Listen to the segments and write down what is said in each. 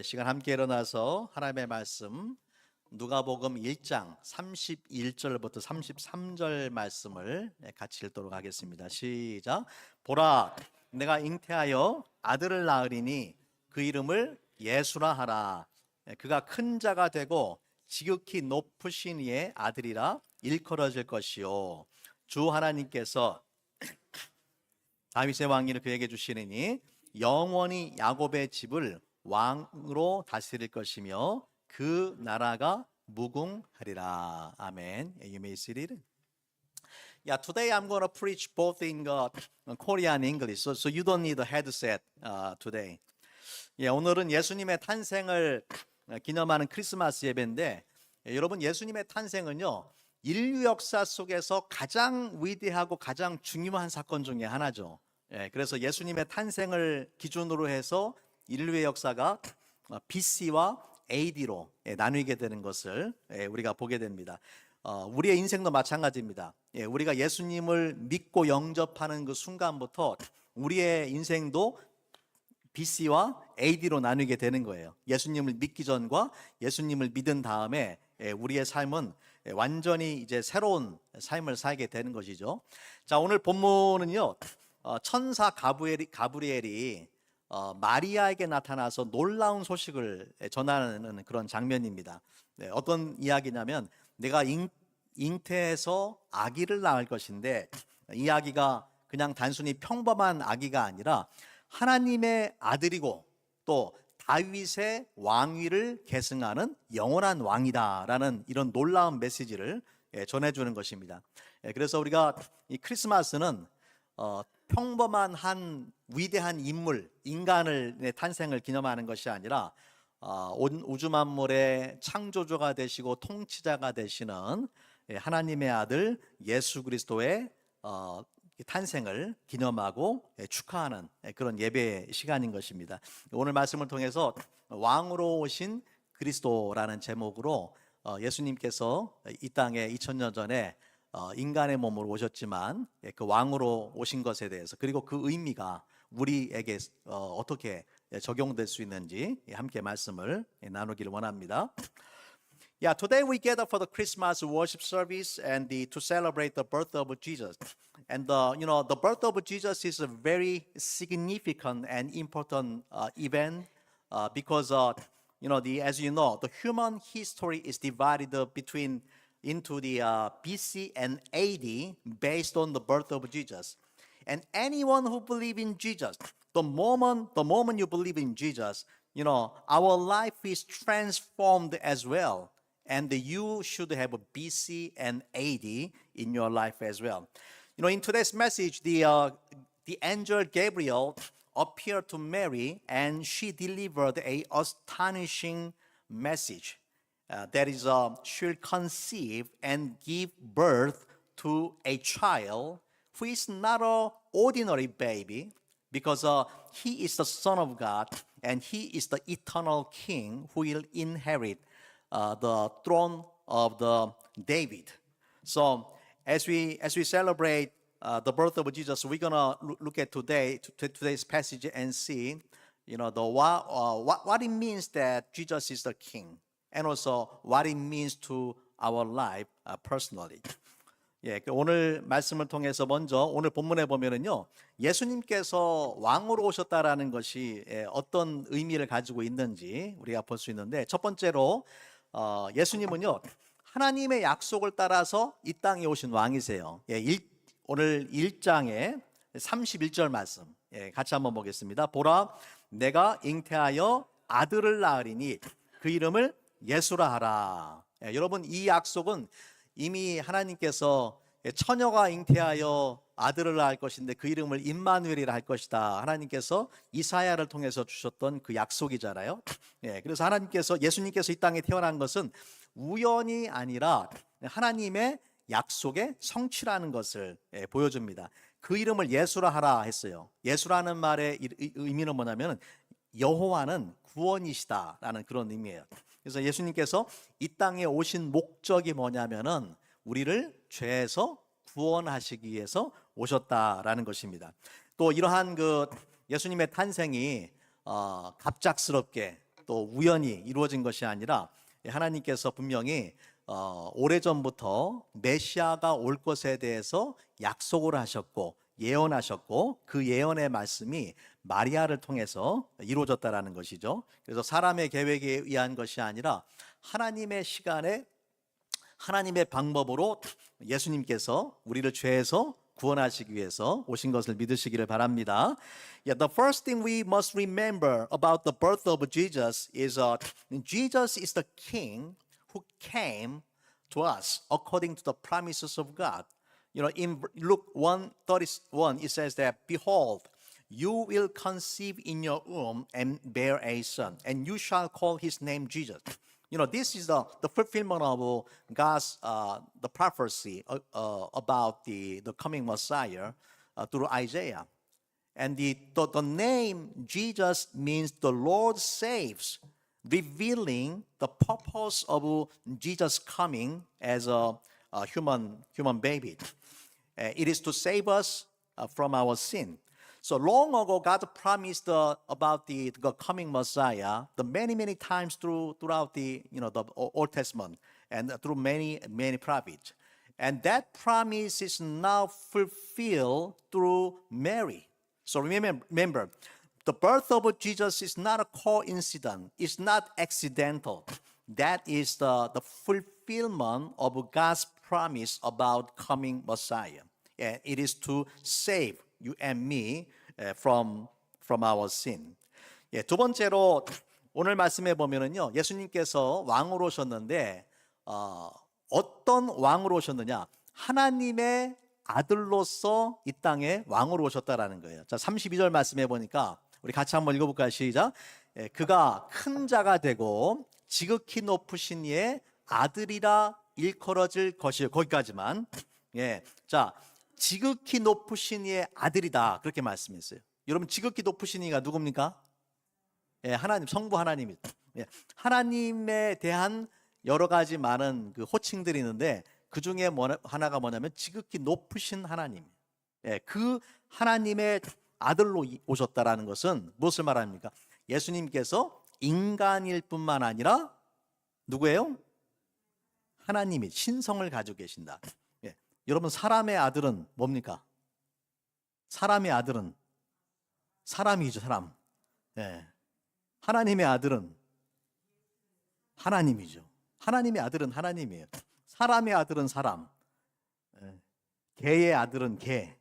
시간 함께 일어나서 하나님의 말씀 누가복음 1장 31절부터 33절 말씀을 같이 읽도록 하겠습니다. 시작. 보라, 내가 잉태하여 아들을 낳으리니 그 이름을 예수라 하라. 그가 큰 자가 되고 지극히 높으신 이의 아들이라 일컬어질 것이요, 주 하나님께서 다윗의 왕위를 그에게 주시리니 영원히 야곱의 집을 왕으로 다스릴 것이며 그 나라가 무궁하리라. 아멘. You may sit it. Yeah, today I'm going to preach both in Korean and English, so you don't need a headset today. 오늘은 예수님의 탄생을 기념하는 크리스마스 예배인데, 여러분, 예수님의 탄생은요, 인류 역사 속에서 가장 위대하고 가장 중요한 사건 중에 하나죠. 그래서 예수님의 탄생을 기준으로 해서 인류의 역사가 BC와 AD로 나뉘게 되는 것을 우리가 보게 됩니다. 우리의 인생도 마찬가지입니다. 우리가 예수님을 믿고 영접하는 그 순간부터 우리의 인생도 BC와 AD로 나뉘게 되는 거예요. 예수님을 믿기 전과 예수님을 믿은 다음에 우리의 삶은 완전히 이제 새로운 삶을 살게 되는 것이죠. 자, 오늘 본문은요, 천사 가브리엘이 마리아에게 나타나서 놀라운 소식을 전하는 그런 장면입니다. 어떤 이야기냐면, 내가 잉태해서 아기를 낳을 것인데, 이 아기가 그냥 단순히 평범한 아기가 아니라 하나님의 아들이고 또 다윗의 왕위를 계승하는 영원한 왕이다라는 이런 놀라운 메시지를 전해주는 것입니다. 그래서 우리가 이 크리스마스는 평범한 한 위대한 인물, 인간의 탄생을 기념하는 것이 아니라 온 우주 만물의 창조주가 되시고 통치자가 되시는 하나님의 아들 예수 그리스도의 탄생을 기념하고 축하하는 그런 예배의 시간인 것입니다. 오늘 말씀을 통해서 왕으로 오신 그리스도라는 제목으로 예수님께서 이 땅에 2000년 전에 인간의 몸으로 오셨지만 그 왕으로 오신 것에 대해서, 그리고 그 의미가 우리에게 어떻게 적용될 수 있는지 함께 말씀을 나누기를 원합니다. Yeah, today we gather for the Christmas worship service and to celebrate the birth of Jesus. And the birth of Jesus is a very significant and important event because as you know, the human history is divided into the BC and AD based on the birth of Jesus. And anyone who believes in Jesus, the moment you believe in Jesus, our life is transformed as well. And you should have a BC and AD in your life as well. In today's message, the angel Gabriel appeared to Mary, and she delivered a astonishing message. That is, she'll conceive and give birth to a child who is not an ordinary baby, because he is the Son of God, and he is the eternal King who will inherit the throne of the David. So as we celebrate the birth of Jesus, we're gonna look at today's passage and see, what it means that Jesus is the King, and also what it means to our life personally. 오늘 말씀을 통해서 먼저 오늘 본문에 보면은요, 예수님께서 왕으로 오셨다라는 것이 어떤 의미를 가지고 있는지 우리가 볼 수 있는데, 첫 번째로 예수님은요, 하나님의 약속을 따라서 이 땅에 오신 왕이세요. 오늘 1장의 31절 말씀 같이 한번 보겠습니다. 보라, 내가 잉태하여 아들을 낳으리니 그 이름을 예수라 하라. 여러분, 이 약속은 이미 하나님께서 처녀가 잉태하여 아들을 낳을 것인데 그 이름을 임마누엘이라 할 것이다, 하나님께서 이사야를 통해서 주셨던 그 약속이잖아요. 그래서 예수님께서 이 땅에 태어난 것은 우연이 아니라 하나님의 약속의 성취라는 것을 보여줍니다. 그 이름을 예수라 하라 했어요. 예수라는 말의 의미는 뭐냐면 여호와는 구원이시다라는 그런 의미예요. 그래서 예수님께서 이 땅에 오신 목적이 뭐냐면은 우리를 죄에서 구원하시기 위해서 오셨다라는 것입니다. 또 이러한 그 예수님의 탄생이 갑작스럽게 또 우연히 이루어진 것이 아니라 하나님께서 분명히 오래전부터 메시아가 올 것에 대해서 약속을 하셨고 예언하셨고 그 예언의 말씀이 마리아를 통해서 이루어졌다라는 것이죠. 그래서 사람의 계획에 의한 것이 아니라 하나님의 시간에 하나님의 방법으로 예수님께서 우리를 죄에서 구원하시기 위해서 오신 것을 믿으시기를 바랍니다. Yeah, the first thing we must remember about the birth of Jesus is Jesus is the King who came to us according to the promises of God. You know, in Luke 1:31, it says that, "Behold, you will conceive in your womb and bear a son, and you shall call his name Jesus." You know, this is the fulfillment of God's the prophecy about the coming Messiah through Isaiah. And the name Jesus means the Lord saves, revealing the purpose of Jesus coming as a human baby. It is to save us from our sin. So long ago, God promised about the coming Messiah the many times throughout the Old Testament and through many prophets, and that promise is now fulfilled through Mary. So remember, the birth of Jesus is not a coincidence; it's not accidental. That is the fulfillment of God's promise about coming Messiah, and it is to save you and me from our sin. 예, 두 번째로 오늘 말씀해 보면은요, 예수님께서 왕으로 오셨는데 어떤 왕으로 오셨느냐? 하나님의 아들로서 이 땅에 왕으로 오셨다라는 거예요. 자, 32절 말씀해 보니까 우리 같이 한번 읽어볼까요? 시작. 예, 그가 큰 자가 되고 지극히 높으신 이의 아들이라 일컬어질 것이요. 거기까지만. 예, 자. 지극히 높으신 이의 아들이다 그렇게 말씀했어요. 여러분 지극히 높으신 이가 누굽니까? 예, 하나님, 성부 하나님입니다. 예, 하나님에 대한 여러 가지 많은 그 호칭들이 있는데 그 중에 하나가 뭐냐면 지극히 높으신 하나님. 예, 그 하나님의 아들로 오셨다라는 것은 무엇을 말합니까? 예수님께서 인간일 뿐만 아니라 누구예요? 하나님이 신성을 가지고 계신다. 여러분 사람의 아들은 뭡니까? 사람의 아들은 사람이죠, 사람. 예. 하나님의 아들은 하나님이죠. 하나님의 아들은 하나님이에요. 사람의 아들은 사람. 예. 개의 아들은 개.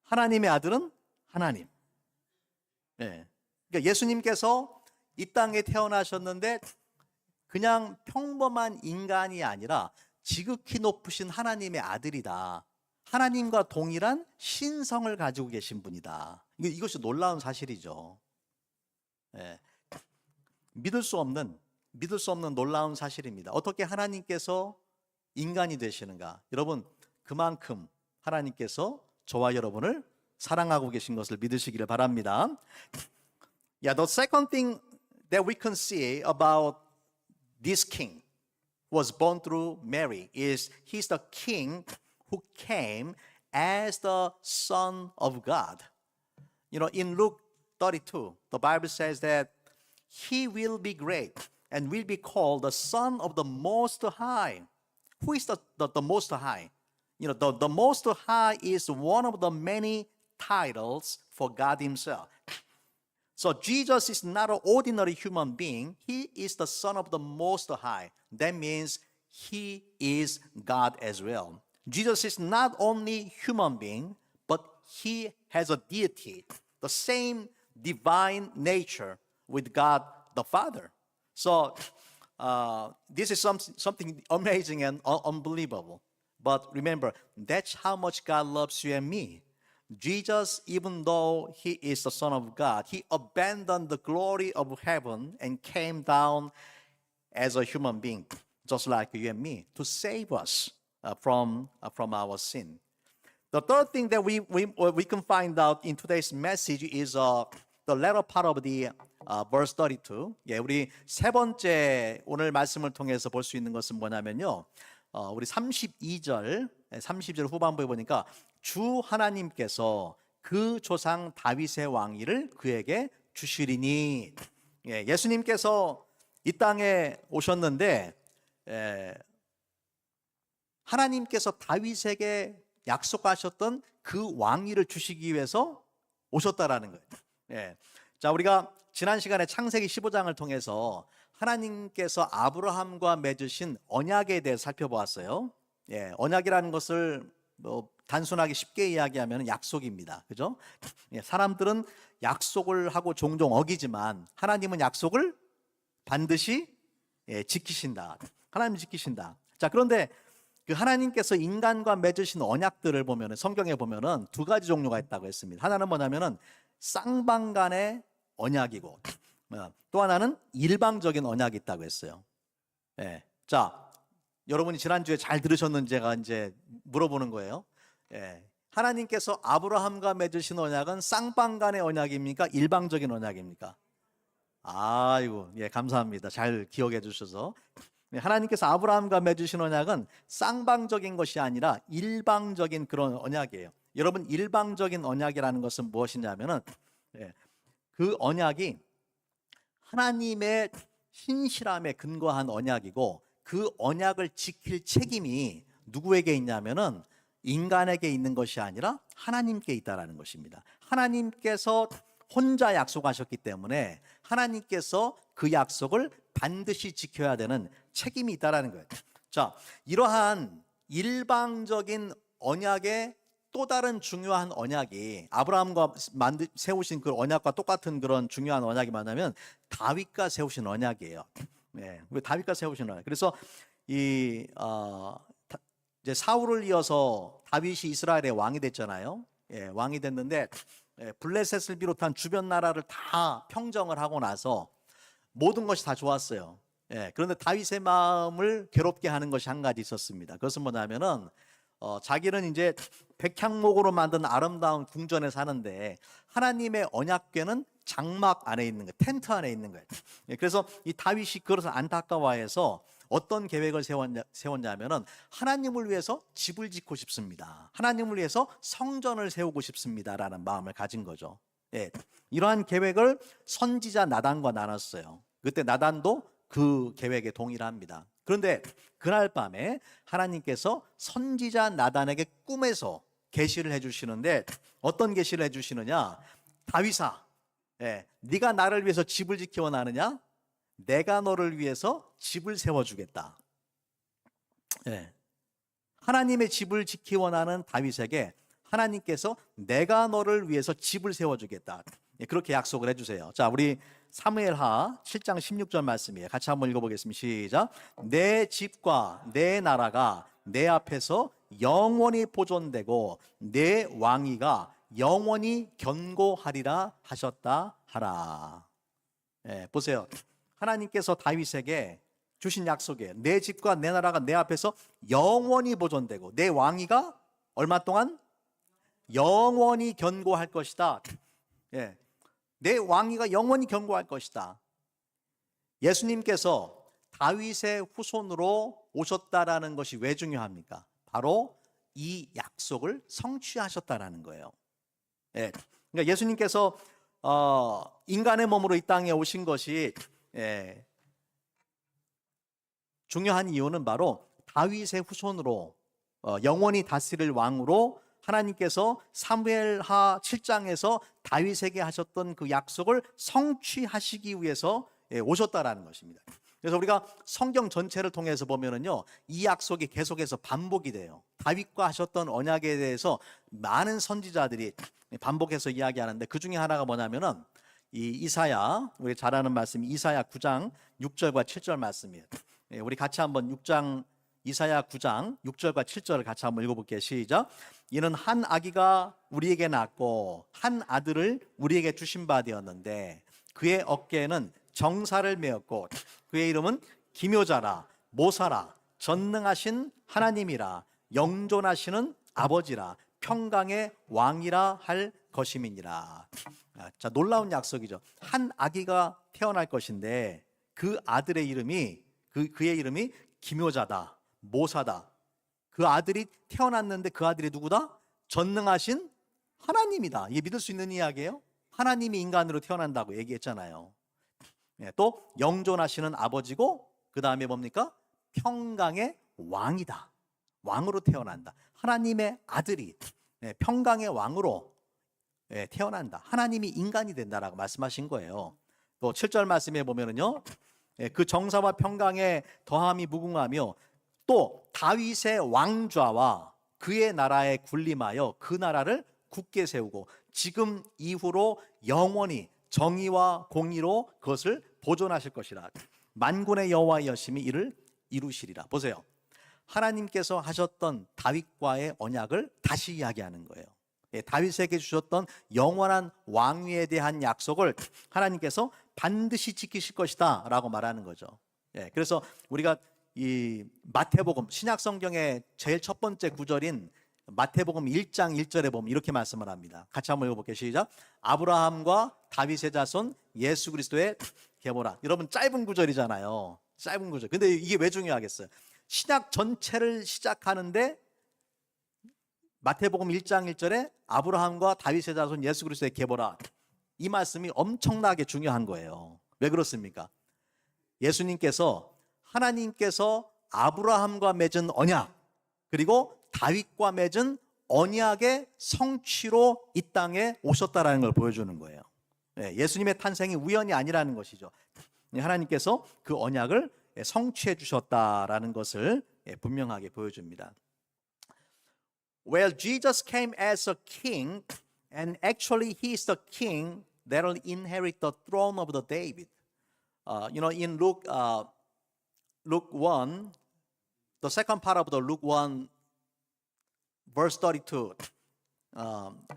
하나님의 아들은 하나님. 예. 그러니까 예수님께서 이 땅에 태어나셨는데 그냥 평범한 인간이 아니라 지극히 높으신 하나님의 아들이다. 하나님과 동일한 신성을 가지고 계신 분이다. 이것이 놀라운 사실이죠. 예. 믿을 수 없는 놀라운 사실입니다. 어떻게 하나님께서 인간이 되시는가? 여러분, 그만큼 하나님께서 저와 여러분을 사랑하고 계신 것을 믿으시기를 바랍니다. Yeah, the second thing that we can see about this king was born through Mary is he's the king who came as the Son of God. You know, in Luke 32, the Bible says that he will be great and will be called the Son of the Most High. Who is the Most High? You know, the Most High is one of the many titles for God himself. So Jesus is not an ordinary human being. He is the Son of the Most High. That means he is God as well. Jesus is not only human being, but he has a deity, the same divine nature with God the Father. So this is something amazing and unbelievable. But remember, that's how much God loves you and me. Jesus, even though he is the Son of God, he abandoned the glory of heaven and came down as a human being, just like you and me, to save us from our sin. The third thing that we can find out in today's message is the latter part of the verse 32. 예, 우리 세 번째 오늘 말씀을 통해서 볼 수 있는 것은 뭐냐면요. 우리 30절 후반부에 보니까 주 하나님께서 그 조상 다윗의 왕위를 그에게 주시리니. 예수님께서 이 땅에 오셨는데 하나님께서 다윗에게 약속하셨던 그 왕위를 주시기 위해서 오셨다라는 거예요. 자, 우리가 지난 시간에 창세기 15장을 통해서 하나님께서 아브라함과 맺으신 언약에 대해 살펴보았어요. 언약이라는 것을 단순하게 쉽게 이야기하면 약속입니다. 그죠? 사람들은 약속을 하고 종종 어기지만 하나님은 약속을 반드시 지키신다. 하나님 지키신다. 자, 그런데 그 하나님께서 인간과 맺으신 언약들을 보면 성경에 보면은 두 가지 종류가 있다고 했습니다. 하나는 뭐냐면은 쌍방간의 언약이고 또 하나는 일방적인 언약이 있다고 했어요. 자, 여러분이 지난주에 잘 들으셨는지 제가 이제 물어보는 거예요. 하나님께서 아브라함과 맺으신 언약은 쌍방간의 언약입니까? 일방적인 언약입니까? 아이고, 감사합니다. 잘 기억해 주셔서. 하나님께서 아브라함과 맺으신 언약은 쌍방적인 것이 아니라 일방적인 그런 언약이에요. 여러분, 일방적인 언약이라는 것은 무엇이냐면은 그 언약이 하나님의 신실함에 근거한 언약이고 그 언약을 지킬 책임이 누구에게 있냐면은 인간에게 있는 것이 아니라 하나님께 있다라는 것입니다. 하나님께서 혼자 약속하셨기 때문에 하나님께서 그 약속을 반드시 지켜야 되는 책임이 있다라는 거예요. 자, 이러한 일방적인 언약의 또 다른 중요한 언약이 아브라함과 세우신 그 언약과 똑같은 그런 중요한 언약이 뭐냐면 다윗과 세우신 언약이에요. 왜 다윗과 세우신 언약? 그래서 이제 사울을 이어서 다윗이 이스라엘의 왕이 됐잖아요. 왕이 됐는데 블레셋을 비롯한 주변 나라를 다 평정을 하고 나서 모든 것이 다 좋았어요. 그런데 다윗의 마음을 괴롭게 하는 것이 한 가지 있었습니다. 그것은 뭐냐면은 자기는 이제 백향목으로 만든 아름다운 궁전에 사는데 하나님의 언약궤는 장막 안에 있는 거예요. 텐트 안에 있는 거예요. 그래서 이 다윗이 그것을 안타까워해서 어떤 계획을 세웠냐면은 하나님을 위해서 집을 짓고 싶습니다. 하나님을 위해서 성전을 세우고 싶습니다라는 마음을 가진 거죠. 이러한 계획을 선지자 나단과 나눴어요. 그때 나단도 그 계획에 동의를 합니다. 그런데 그날 밤에 하나님께서 선지자 나단에게 꿈에서 계시를 해주시는데 어떤 계시를 해주시느냐? 다윗아, 네가 나를 위해서 집을 지켜 원하느냐? 내가 너를 위해서 집을 세워주겠다. 하나님의 집을 지키 원하는 다윗에게 하나님께서 내가 너를 위해서 집을 세워주겠다. 그렇게 약속을 해주세요. 자, 우리 사무엘하 7장 16절 말씀이에요. 같이 한번 읽어보겠습니다. 시작. 내 집과 내 나라가 내 앞에서 영원히 보존되고 내 왕위가 영원히 견고하리라 하셨다 하라. 보세요. 하나님께서 다윗에게 주신 약속이에요. 내 집과 내 나라가 내 앞에서 영원히 보존되고 내 왕위가 얼마 동안 영원히 견고할 것이다. 내 왕위가 영원히 견고할 것이다. 예수님께서 다윗의 후손으로 오셨다라는 것이 왜 중요합니까? 바로 이 약속을 성취하셨다라는 거예요. 그러니까 예수님께서 인간의 몸으로 이 땅에 오신 것이 중요한 이유는 바로 다윗의 후손으로 영원히 다스릴 왕으로 하나님께서 사무엘하 7장에서 다윗에게 하셨던 그 약속을 성취하시기 위해서 오셨다라는 것입니다. 그래서 우리가 성경 전체를 통해서 보면은요, 이 약속이 계속해서 반복이 돼요. 다윗과 하셨던 언약에 대해서 많은 선지자들이 반복해서 이야기하는데 그 중에 하나가 뭐냐면은 이 이사야, 우리 잘 아는 말씀이 이사야 9장 6절과 7절 말씀이에요. 우리 같이 한번 이사야 9장 6절과 7절을 같이 한번 읽어볼게요. 시작. 이는 한 아기가 우리에게 낳고 한 아들을 우리에게 주신 바 되었는데 그의 어깨에는 정사를 메었고 그의 이름은 기묘자라 모사라 전능하신 하나님이라 영존하시는 아버지라 평강의 왕이라 할 것임이니라. 자, 놀라운 약속이죠. 한 아기가 태어날 것인데 그 아들의 이름이 그의 이름이 기묘자다 모사다. 그 아들이 태어났는데 그 아들이 누구다? 전능하신 하나님이다. 이게 믿을 수 있는 이야기예요? 하나님이 인간으로 태어난다고 얘기했잖아요. 또 영존하시는 아버지고 그 다음에 뭡니까? 평강의 왕이다. 왕으로 태어난다. 하나님의 아들이 평강의 왕으로 태어난다. 하나님이 인간이 된다라고 말씀하신 거예요. 또 7절 말씀에 보면은요. 그 정사와 평강에 더함이 무궁하며 또 다윗의 왕좌와 그의 나라에 군림하여 그 나라를 굳게 세우고 지금 이후로 영원히 정의와 공의로 그것을 보존하실 것이라. 만군의 여호와의 여심이 이를 이루시리라. 보세요. 하나님께서 하셨던 다윗과의 언약을 다시 이야기하는 거예요. 다윗에게 주셨던 영원한 왕위에 대한 약속을 하나님께서 반드시 지키실 것이다 라고 말하는 거죠. 그래서 우리가 이 마태복음 신약 성경의 제일 첫 번째 구절인 마태복음 1장 1절에 보면 이렇게 말씀을 합니다. 같이 한번 읽어볼게요. 시작. 아브라함과 다윗의 자손 예수 그리스도의 계보라. 여러분 짧은 구절이잖아요. 짧은 구절. 근데 이게 왜 중요하겠어요? 신약 전체를 시작하는데 마태복음 1장 1절에 아브라함과 다윗의 자손 예수 그리스도의 계보라. 이 말씀이 엄청나게 중요한 거예요. 왜 그렇습니까? 예수님께서 하나님께서 아브라함과 맺은 언약 그리고 다윗과 맺은 언약의 성취로 이 땅에 오셨다라는 걸 보여주는 거예요. 예수님의 탄생이 우연이 아니라는 것이죠. 하나님께서 그 언약을 성취해 주셨다라는 것을 분명하게 보여줍니다. Well, Jesus came as a king, and actually he is the king that will inherit the throne of the David. In Luke 1, the second part of the Luke 1, verse 32,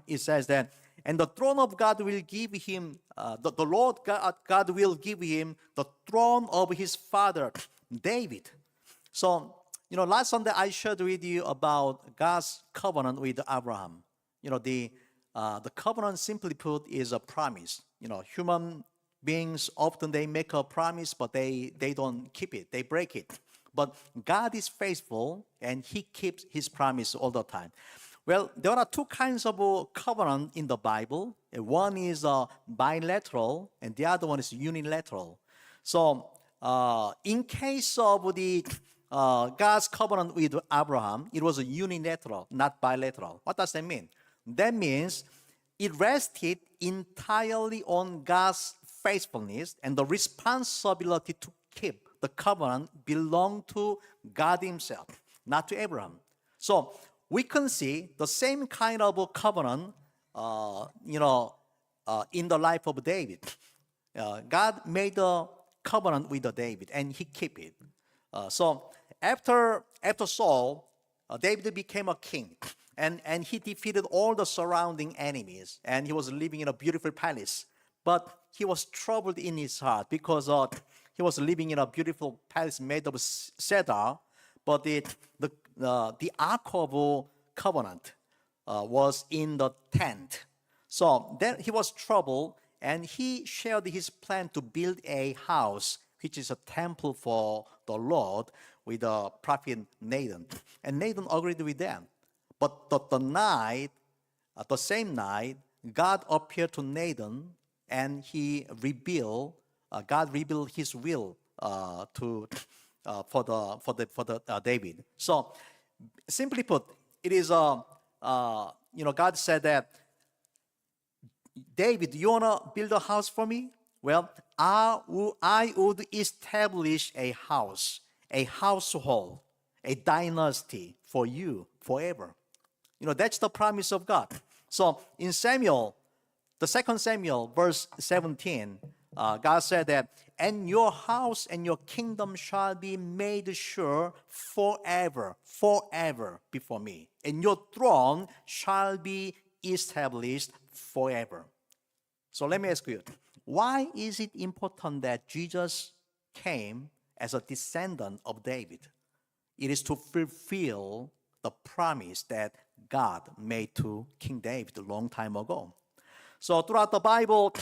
it says that, and the throne of God will give him, the Lord God will give him the throne of his father, David. So, last Sunday I shared with you about God's covenant with Abraham. The covenant simply put is a promise. Human beings often they make a promise, but they don't keep it. They break it. But God is faithful and He keeps His promise all the time. Well, there are two kinds of covenant in the Bible. One is bilateral, and the other one is unilateral. So, in case of the God's covenant with Abraham, it was a unilateral, not bilateral. What does that mean? That means it rested entirely on God's faithfulness, and the responsibility to keep the covenant belonged to God Himself, not to Abraham. So we can see the same kind of a covenant, in the life of David. God made a covenant with David, and He kept it. So after Saul, David became a king, and he defeated all the surrounding enemies, and he was living in a beautiful palace. But he was troubled in his heart because he was living in a beautiful palace made of cedar, but the Ark of Covenant was in the tent. So then he was troubled, and he shared his plan to build a house, which is a temple for the Lord, with the prophet Nathan. And Nathan agreed with them. But the same night, God appeared to Nathan, and God revealed His will for David. So, simply put, it is God said that, David, you wanna build a house for me? Well, I would establish a house, a household, a dynasty for you forever. That's the promise of God. So in Samuel, the 2 Samuel, verse 17, God said that, and your house and your kingdom shall be made sure forever before me, and your throne shall be established forever. So let me ask you, why is it important that Jesus came as a descendant of David? It is to fulfill the promise that God made to King David a long time ago. So throughout the Bible,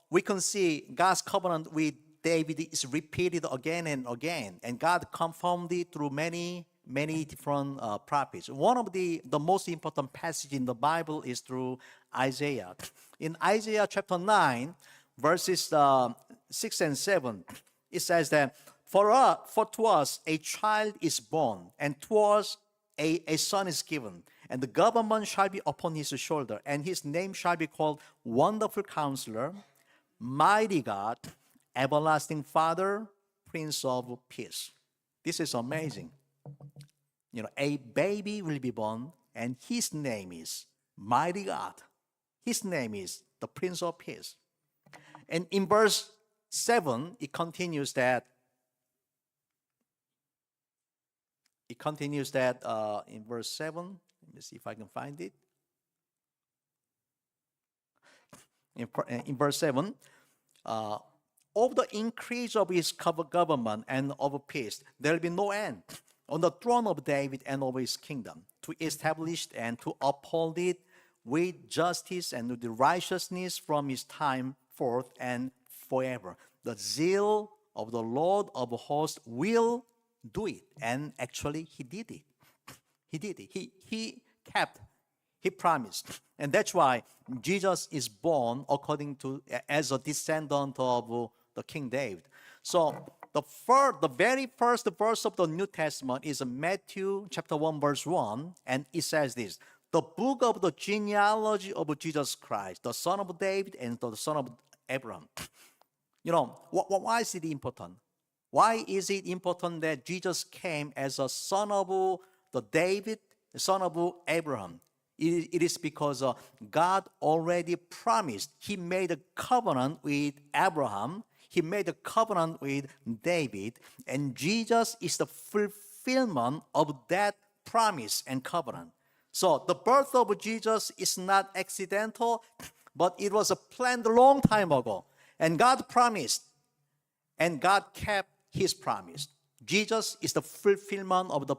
we can see God's covenant with David is repeated again and again, and God confirmed it through many different prophets. One of the most important passage in the Bible is through Isaiah. In Isaiah chapter 9, verses 6 and 7, it says that for to us a child is born, and to us a son is given, and the government shall be upon his shoulder, and his name shall be called Wonderful Counselor, Mighty God, Everlasting Father, Prince of Peace. This is amazing. A baby will be born, and his name is Mighty God. His name is the Prince of Peace. And in verse 7, it continues that in verse 7, let me see if I can find it. In verse 7, of the increase of his government and of peace, there will be no end on the throne of David and over his kingdom, to establish and to uphold it with justice and with righteousness from his time forth and forever. The zeal of the Lord of hosts will do it. And actually, he did it. He did it. He promised. And that's why Jesus is born as a descendant of the King David. So the very first verse of the New Testament is Matthew chapter 1 verse 1, and it says this: the book of the genealogy of Jesus Christ, the son of David and the son of Abraham. Why is it important? Why is it important that Jesus came as a son of David, the son of Abraham? It is because God already promised. He made a covenant with Abraham. He made a covenant with David. And Jesus is the fulfillment of that promise and covenant. So the birth of Jesus is not accidental, but it was planned a long time ago. And God promised, and God kept his promise. Jesus is the fulfillment of the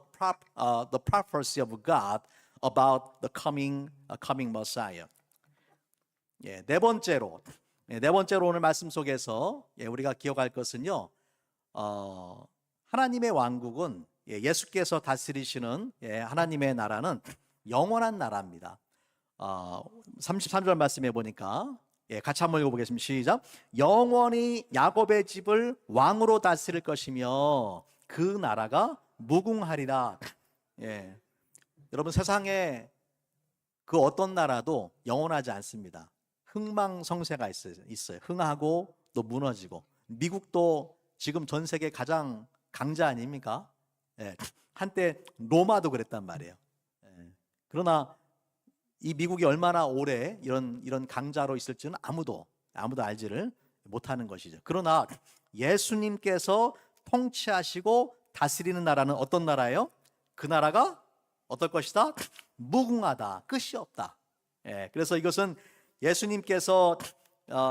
prophecy of God about the coming Messiah. 네 번째로 오늘 말씀 속에서 우리가 기억할 것은요, 하나님의 왕국은 예수께서 다스리시는 하나님의 나라는 영원한 나라입니다. 33절 말씀해 보니까 같이 한번 읽어보겠습니다. 시작. 영원히 야곱의 집을 왕으로 다스릴 것이며 그 나라가 무궁하리라. 여러분, 세상에 그 어떤 나라도 영원하지 않습니다. 흥망성쇠가 있어요. 흥하고 또 무너지고. 미국도 지금 전 세계 가장 강자 아닙니까? 한때 로마도 그랬단 말이에요. 그러나 이 미국이 얼마나 오래 이런 강자로 있을지는 아무도 알지를 못하는 것이죠. 그러나 예수님께서 통치하시고 다스리는 나라는 어떤 나라예요? 그 나라가 어떨 것이다? 무궁하다. 끝이 없다. 그래서 이것은 예수님께서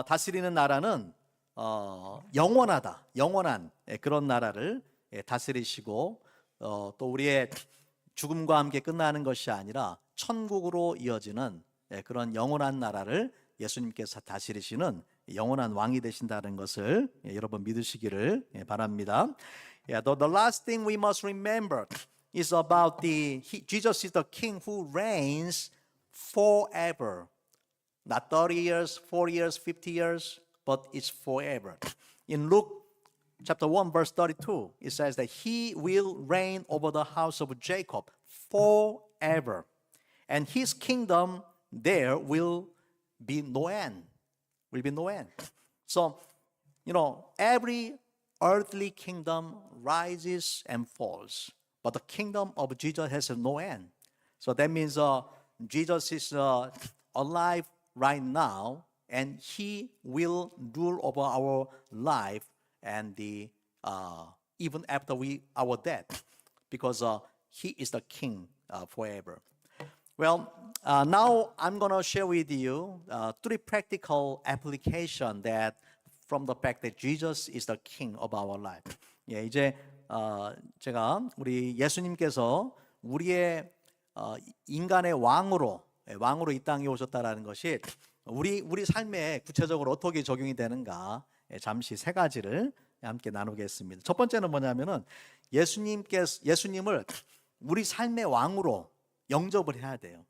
다스리는 나라는 영원하다. 영원한 그런 나라를 다스리시고 또 우리의 죽음과 함께 끝나는 것이 아니라 천국으로 이어지는 그런 영원한 나라를 예수님께서 다스리시는 영원한 왕이 되신다는 것을 여러분 믿으시기를 바랍니다. The last thing we must remember is about Jesus is the King who reigns forever. Not 30 years, 40 years, 50 years, but it's forever. In Luke chapter 1 verse 32, it says that he will reign over the house of Jacob forever. And his kingdom there will be no end. So, every earthly kingdom rises and falls, but the kingdom of Jesus has no end. So that means Jesus is alive right now, and he will rule over our life and even after our death, because he is the king forever. Well, now I'm going to share with you 3 practical applications that from the fact that Jesus is the king of our life. 이제 제가 우리 예수님께서 우리의 인간의 왕으로 이 땅에 오셨다라는 것이 우리 삶에 구체적으로 어떻게 적용이 되는가 잠시 3가지를 함께 나누겠습니다. 첫 번째는 뭐냐면은 예수님을 우리 삶의 왕으로 영접을 해야 돼요.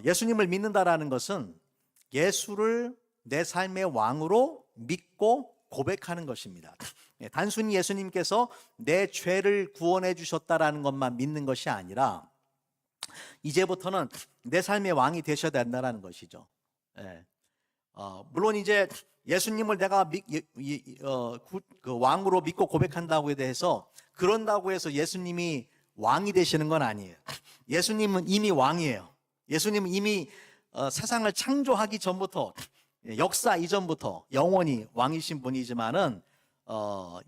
예수님을 믿는다라는 것은 예수를 내 삶의 왕으로 믿고 고백하는 것입니다. 단순히 예수님께서 내 죄를 구원해 주셨다라는 것만 믿는 것이 아니라 이제부터는 내 삶의 왕이 되셔야 된다는 것이죠. 물론 이제 예수님을 내가 그 왕으로 믿고 고백한다고 해서 그런다고 해서 예수님이 왕이 되시는 건 아니에요. 예수님은 이미 왕이에요. 예수님은 이미 세상을 창조하기 전부터 역사 이전부터 영원히 왕이신 분이지만은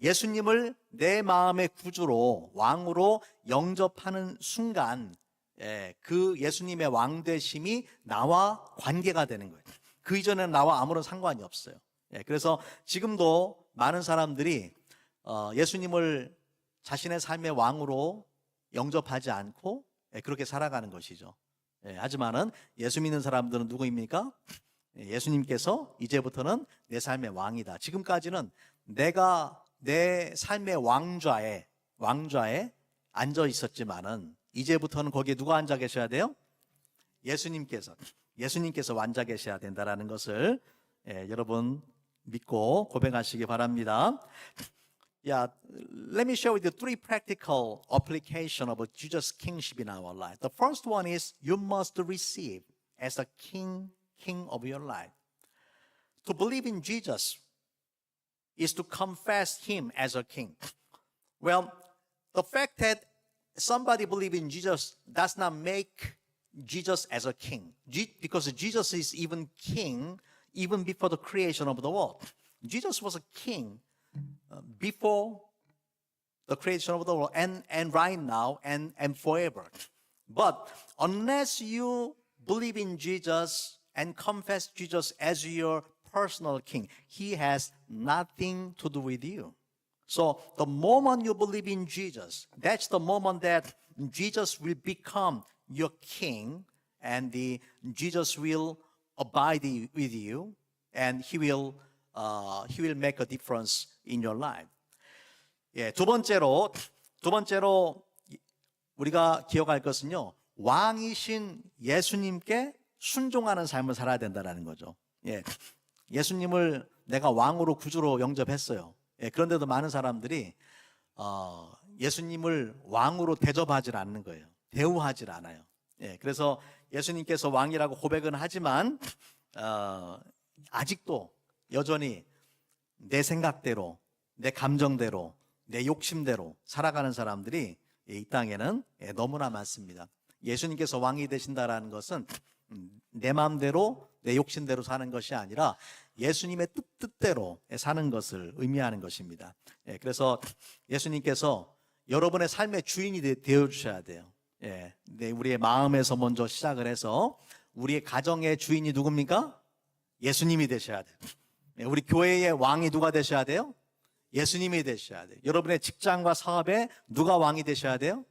예수님을 내 마음의 구주로 왕으로 영접하는 순간 그 예수님의 왕되심이 나와 관계가 되는 거예요. 그 이전에는 나와 아무런 상관이 없어요. 그래서 지금도 많은 사람들이 예수님을 자신의 삶의 왕으로 영접하지 않고 그렇게 살아가는 것이죠. 하지만은 예수 믿는 사람들은 누구입니까? 예수님께서 이제부터는 내 삶의 왕이다. 지금까지는 내가 내 삶의 왕좌에 앉아 있었지만은 이제부터는 거기에 누가 앉아 계셔야 돼요? 예수님께서 앉아 계셔야 된다라는 것을 여러분 믿고 고백하시기 바랍니다. Yeah, let me share with you three practical application of Jesus' kingship in our life. The first one is you must receive as a king of your life. To believe in Jesus is to confess him as a king. Well, the fact that somebody believes in Jesus does not make Jesus as a king, because Jesus is even king even before the creation of the world. Jesus was a king before the creation of the world and right now and forever. But unless you believe in Jesus and confess Jesus as your personal king, he has nothing to do with you. So the moment you believe in Jesus, that's the moment that Jesus will become your king, and Jesus will abide with you, and he will make a difference in your life. 두 번째로 우리가 기억할 것은요, 왕이신 예수님께 순종하는 삶을 살아야 된다는 거죠. 예수님을 내가 왕으로 구주로 영접했어요. 그런데도 많은 사람들이 예수님을 왕으로 대접하지 않는 거예요. 대우하지 않아요. 그래서 예수님께서 왕이라고 고백은 하지만 아직도 여전히 내 생각대로, 내 감정대로, 내 욕심대로 살아가는 사람들이 이 땅에는 너무나 많습니다. 예수님께서 왕이 되신다라는 것은 내 마음대로, 내 욕심대로 사는 것이 아니라 예수님의 뜻대로 사는 것을 의미하는 것입니다. 그래서 예수님께서 여러분의 삶의 주인이 되어주셔야 돼요. 우리의 마음에서 먼저 시작을 해서 우리의 가정의 주인이 누굽니까? 예수님이 되셔야 돼요. 우리 교회의 왕이 누가 되셔야 돼요? 예수님이 되셔야 돼요. 여러분의 직장과 사업에 누가 왕이 되셔야 돼요?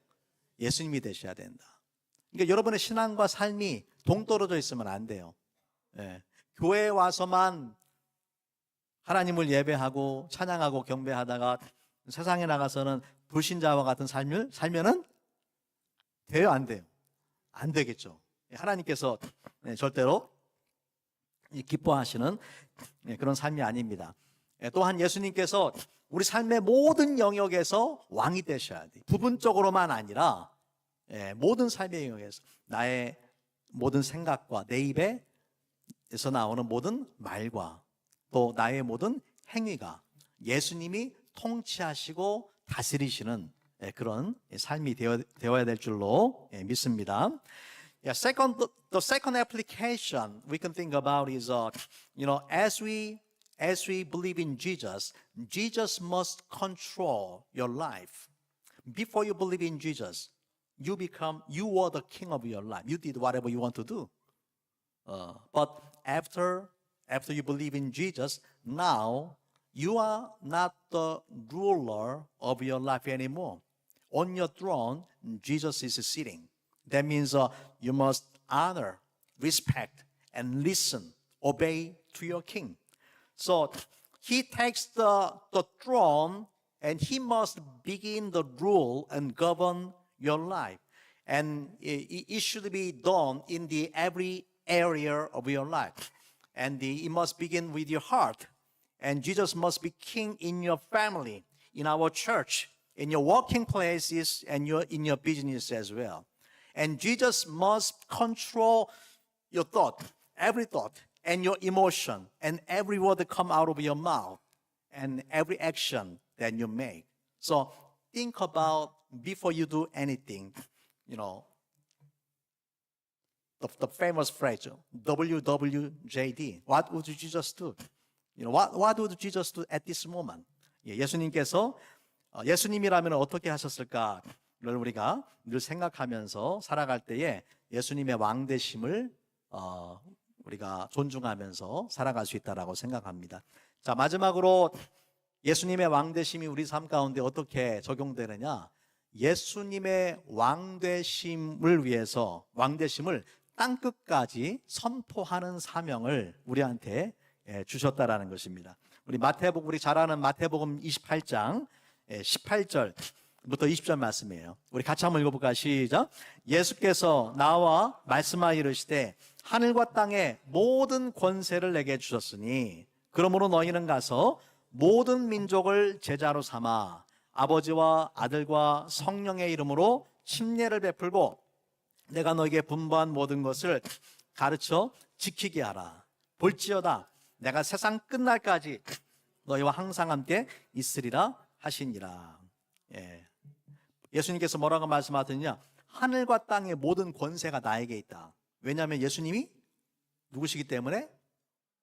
예수님이 되셔야 된다. 그러니까 여러분의 신앙과 삶이 동떨어져 있으면 안 돼요. 교회에 와서만 하나님을 예배하고 찬양하고 경배하다가 세상에 나가서는 불신자와 같은 삶을 살면은 돼요, 안 돼요? 안 되겠죠. 하나님께서 절대로 기뻐하시는 그런 삶이 아닙니다. 또한 예수님께서 우리 삶의 모든 영역에서 왕이 되셔야 돼요. 부분적으로만 아니라 모든 삶의 영역에서 나의 모든 생각과 내 입에서 나오는 모든 말과 또 나의 모든 행위가 예수님이 통치하시고 다스리시는 그런 삶이 되어야 될 줄로 믿습니다. The second application we can think about is, as we believe in Jesus, Jesus must control your life. Before you believe in Jesus, you were the king of your life. You did whatever you want to do. But after you believe in Jesus, now you are not the ruler of your life anymore. On your throne, Jesus is sitting. That means you must honor, respect, and listen, obey to your king. So he takes the throne and he must begin the rule and govern your life. And it should be done in every area of your life. And it must begin with your heart. And Jesus must be king in your family, in our church, in your working places, and in your business as well. And Jesus must control your thought, and your emotion, and every word that come out of your mouth, and every action that you make. So think about before you do anything, the famous phrase, WWJD. What would Jesus do? What would Jesus do at this moment? 예수님께서 예수님이라면 어떻게 하셨을까를 우리가 늘 생각하면서 살아갈 때에 예수님의 왕되심을 우리가 존중하면서 살아갈 수 있다라고 생각합니다. 자, 마지막으로 예수님의 왕되심이 우리 삶 가운데 어떻게 적용되느냐? 예수님의 왕되심을 위해서 왕되심을 땅끝까지 선포하는 사명을 우리한테 주셨다라는 것입니다. 우리 잘 아는 마태복음 28장 18절부터 20절 말씀이에요. 우리 같이 한번 읽어볼까요? 시작. 예수께서 나와 말씀하여 이르시되 하늘과 땅의 모든 권세를 내게 주셨으니 그러므로 너희는 가서 모든 민족을 제자로 삼아 아버지와 아들과 성령의 이름으로 침례를 베풀고 내가 너에게 분부한 모든 것을 가르쳐 지키게 하라. 볼지어다 내가 세상 끝날까지 너희와 항상 함께 있으리라 하시니라. 예수님께서 뭐라고 말씀하셨느냐? 하늘과 땅의 모든 권세가 나에게 있다. 왜냐하면 예수님이 누구시기 때문에?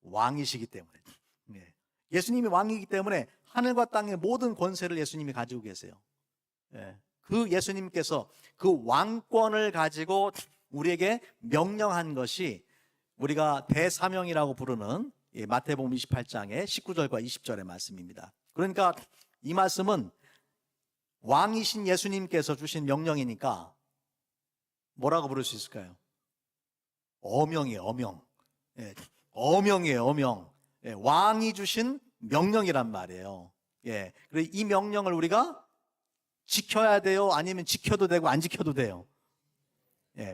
왕이시기 때문에. 예수님이 왕이기 때문에 하늘과 땅의 모든 권세를 예수님이 가지고 계세요. 그 예수님께서 그 왕권을 가지고 우리에게 명령한 것이 우리가 대사명이라고 부르는 마태복음 28장의 19절과 20절의 말씀입니다. 그러니까 이 말씀은 왕이신 예수님께서 주신 명령이니까 뭐라고 부를 수 있을까요? 어명이에요, 어명. 어명이에요, 어명. 왕이 주신 명령이란 말이에요. 그래서 이 명령을 우리가 지켜야 돼요? 아니면 지켜도 되고 안 지켜도 돼요?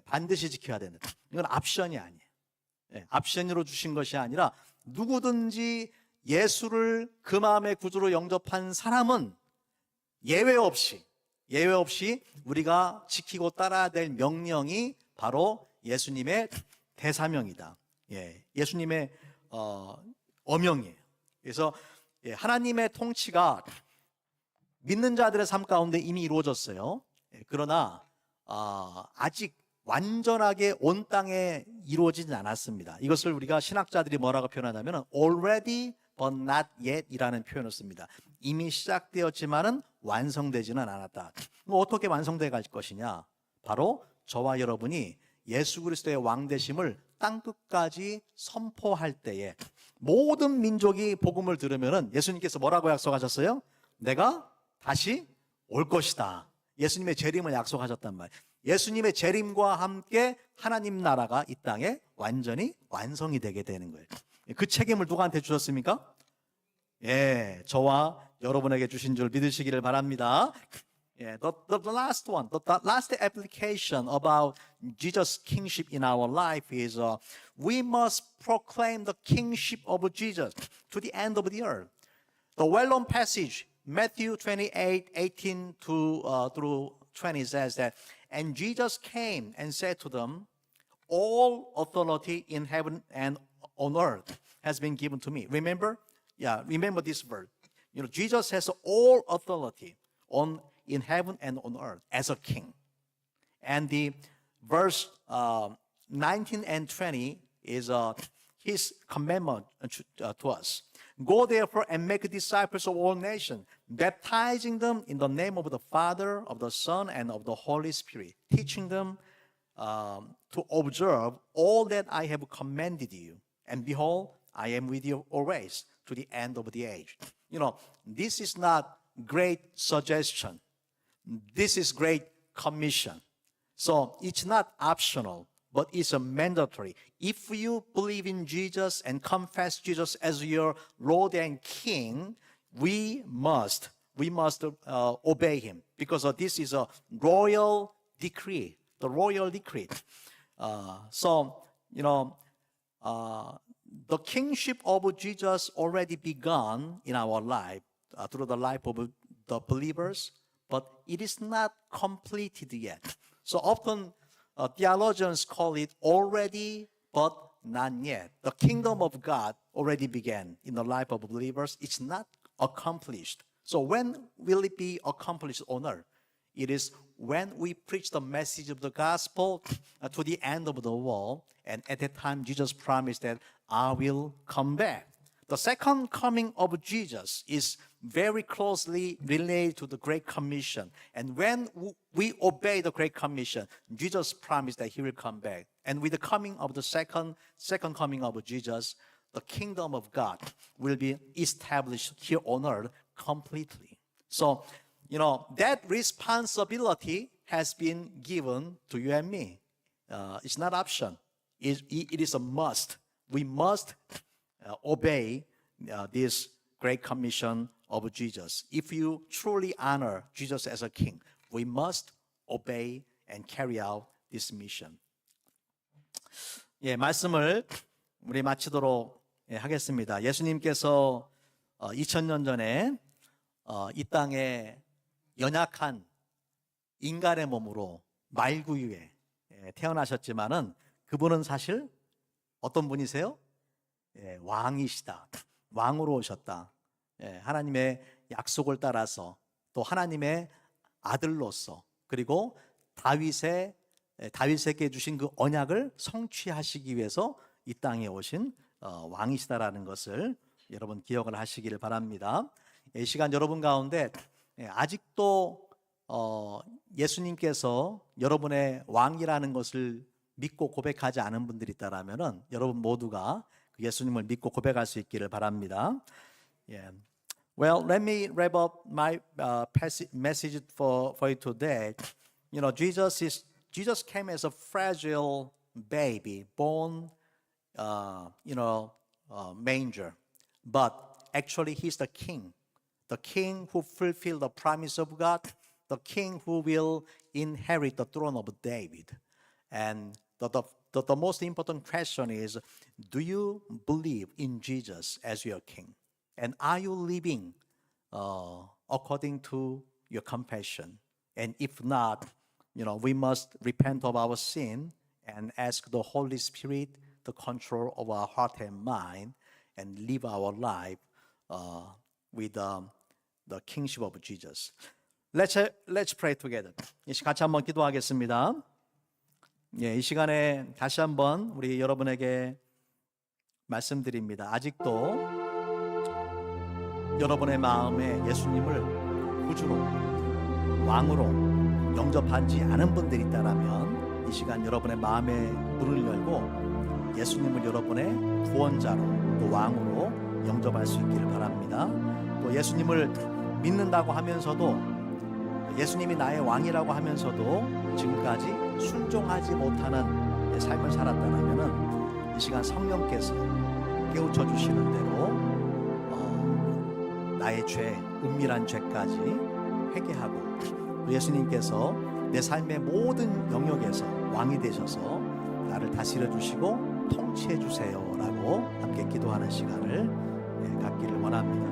반드시 지켜야 된다. 이건 옵션이 아니에요. 옵션으로 주신 것이 아니라 누구든지 예수를 그 마음의 구주로 영접한 사람은 예외 없이 우리가 지키고 따라야 될 명령이 바로 예수님의 대사명이다. 예수님의 어명이에요. 그래서 하나님의 통치가 믿는 자들의 삶 가운데 이미 이루어졌어요. 그러나 아직 완전하게 온 땅에 이루어지진 않았습니다. 이것을 우리가 신학자들이 뭐라고 표현하냐면 already but not yet 이라는 표현을 씁니다. 이미 시작되었지만은 완성되지는 않았다. 어떻게 완성돼 갈 것이냐? 바로 저와 여러분이 예수 그리스도의 왕되심을 땅끝까지 선포할 때에 모든 민족이 복음을 들으면은 예수님께서 뭐라고 약속하셨어요? 내가 다시 올 것이다. 예수님의 재림을 약속하셨단 말이에요. 예수님의 재림과 함께 하나님 나라가 이 땅에 완전히 완성이 되게 되는 거예요. 그 책임을 누구한테 주셨습니까? 저와 여러분에게 주신 줄 믿으시기를 바랍니다. The last one, the last application about Jesus' kingship in our life is we must proclaim the kingship of Jesus to the end of the earth. The well-known passage, Matthew 28:18 through 20 says that, and Jesus came and said to them, all authority in heaven and on earth has been given to me. Remember? Remember this verse. Jesus has all authority in heaven and on earth as a king. And the verse 19 and 20 is his commandment to us. Go therefore and make disciples of all nations, baptizing them in the name of the Father, of the Son, and of the Holy Spirit, teaching them to observe all that I have commanded you. And behold, I am with you always to the end of the age. This is not great suggestion. This is great commission. So it's not optional, but it's a mandatory. If you believe in Jesus and confess Jesus as your Lord and King, we must obey him, because this is a royal decree, the royal decree. the kingship of Jesus already begun in our life through the life of the believers, but it is not completed yet. So often theologians call it already, but not yet. The kingdom of God already began in the life of believers. It's not accomplished. So when will it be accomplished on earth? It is when we preach the message of the gospel to the end of the world. And at that time, Jesus promised that I will come back. The second coming of Jesus is very closely related to the Great Commission. And when we obey the Great Commission, Jesus promised that he will come back. And with the coming of the second coming of Jesus, the kingdom of God will be established here on earth completely. So, that responsibility has been given to you and me. It's not option. It is a must. We must obey this Great Commission of Jesus. If you truly honor Jesus as a king, we must obey and carry out this mission. 예, 말씀을 우리 마치도록 하겠습니다. 예수님께서 2000년 전에 이 땅에 연약한 인간의 몸으로 말구유에 태어나셨지만은 그분은 사실 어떤 분이세요? 왕이시다. 왕으로 오셨다. 하나님의 약속을 따라서 또 하나님의 아들로서 그리고 다윗에게 주신 그 언약을 성취하시기 위해서 이 땅에 오신 왕이시다라는 것을 여러분 기억을 하시기를 바랍니다. 이 시간 여러분 가운데 아직도 예수님께서 여러분의 왕이라는 것을 믿고 고백하지 않은 분들이 있다라면은 여러분 모두가 예수님을 믿고 고백할 수 있기를 바랍니다. Yeah. Well, let me wrap up my message for you today. Jesus came as a fragile baby born, manger, but actually he's the king who fulfilled the promise of God, the king who will inherit the throne of David. And the most important question is, do you believe in Jesus as your king? And are you living according to your confession? And if not, we must repent of our sin and ask the Holy Spirit to control of our heart and mind and live our life with the kingship of Jesus. Let's pray together. 같이 한번 기도하겠습니다. 예, 이 시간에 다시 한번 우리 여러분에게 말씀드립니다. 아직도 여러분의 마음에 예수님을 구주로 왕으로 영접하지 않은 분들이 있다라면 이 시간 여러분의 마음의 문을 열고 예수님을 여러분의 구원자로 또 왕으로 영접할 수 있기를 바랍니다. 또 예수님을 믿는다고 하면서도 예수님이 나의 왕이라고 하면서도 지금까지 순종하지 못하는 삶을 살았다면 이 시간 성령께서 깨우쳐 주시는 대로 나의 죄, 은밀한 죄까지 회개하고 또 예수님께서 내 삶의 모든 영역에서 왕이 되셔서 나를 다스려 주시고 통치해 주세요라고 함께 기도하는 시간을 갖기를 원합니다.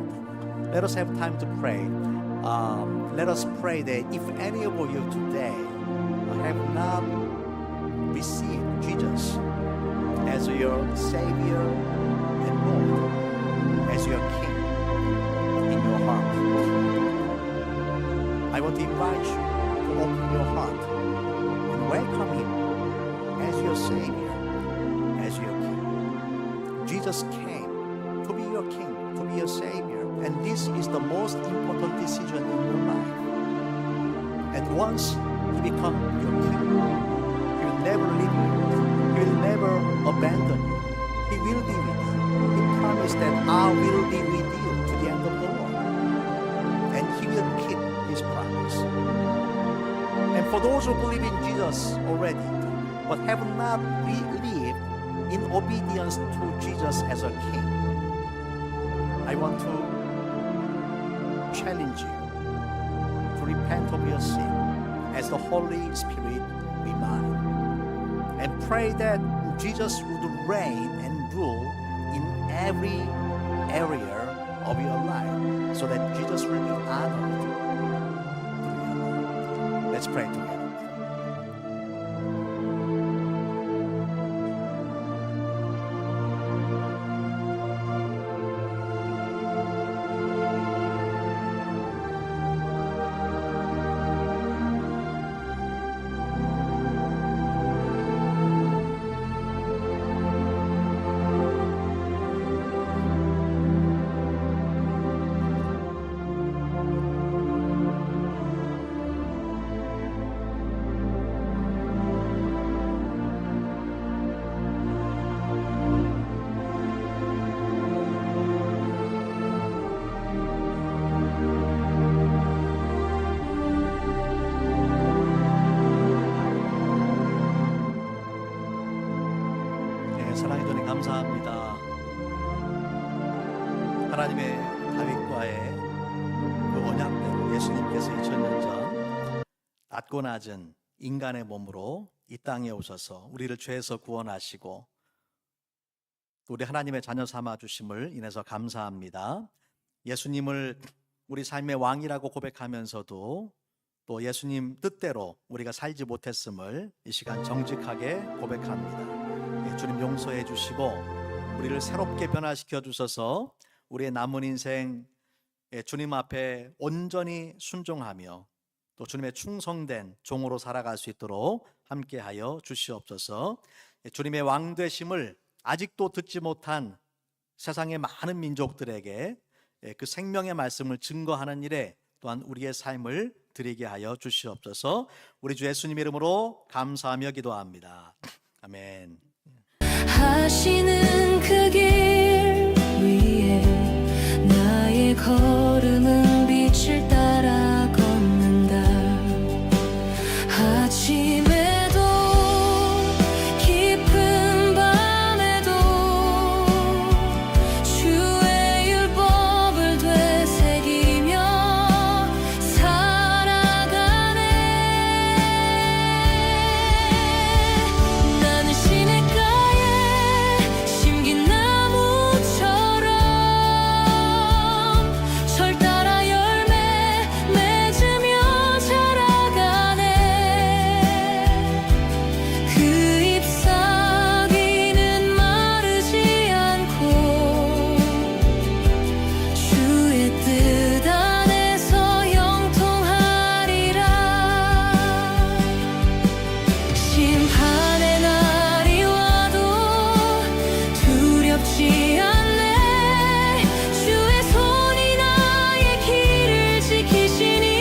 Let us have time to pray. Let us pray that if any of you today have not received Jesus as your Savior and Lord, as your King in your heart, I want to invite you to open your heart and welcome Him as your Savior, as your King. Jesus came to be your King, to be your Savior, and this is the most important decision in your life. And once He becomes your King, He will never leave you. He will never abandon you. He will be with you. He promised that I will be with you to the end of the world. And He will keep His promise. And for those who believe in Jesus already, but have not lived in obedience to Jesus as a King, I want to challenge you to repent of your sin as the Holy Spirit reminds, and pray that Jesus would reign and rule in every area of your life so that Jesus will be honored through your life. Let's pray together. 사랑의 주님 감사합니다. 하나님의 다윗과의 그 언약대로 예수님께서 2000년 전 낮고 낮은 인간의 몸으로 이 땅에 오셔서 우리를 죄에서 구원하시고 우리 하나님의 자녀 삼아 주심을 인해서 감사합니다. 예수님을 우리 삶의 왕이라고 고백하면서도 또 예수님 뜻대로 우리가 살지 못했음을 이 시간 정직하게 고백합니다. 주님 용서해 주시고 우리를 새롭게 변화시켜 주셔서 우리의 남은 인생 주님 앞에 온전히 순종하며 또 주님의 충성된 종으로 살아갈 수 있도록 함께하여 주시옵소서. 주님의 왕 되심을 아직도 듣지 못한 세상의 많은 민족들에게 그 생명의 말씀을 증거하는 일에 또한 우리의 삶을 드리게 하여 주시옵소서. 우리 주 예수님 이름으로 감사하며 기도합니다. 아멘. 하시는 그 길 위에 나의 걸음은 빛을 따라 걷는다. 아침에도 깊은 밤에도 주의 율법을 되새기며 살아가네. 나는 시냇가에 심긴 나무처럼 철 따라 열매 맺으며 자라가네. 그 잎사귀는 마르지 않고 주의 뜻 안에서 영통하리라. 심판의 날이 와도 두렵지 않네. 주의 손이 나의 길을 지키시니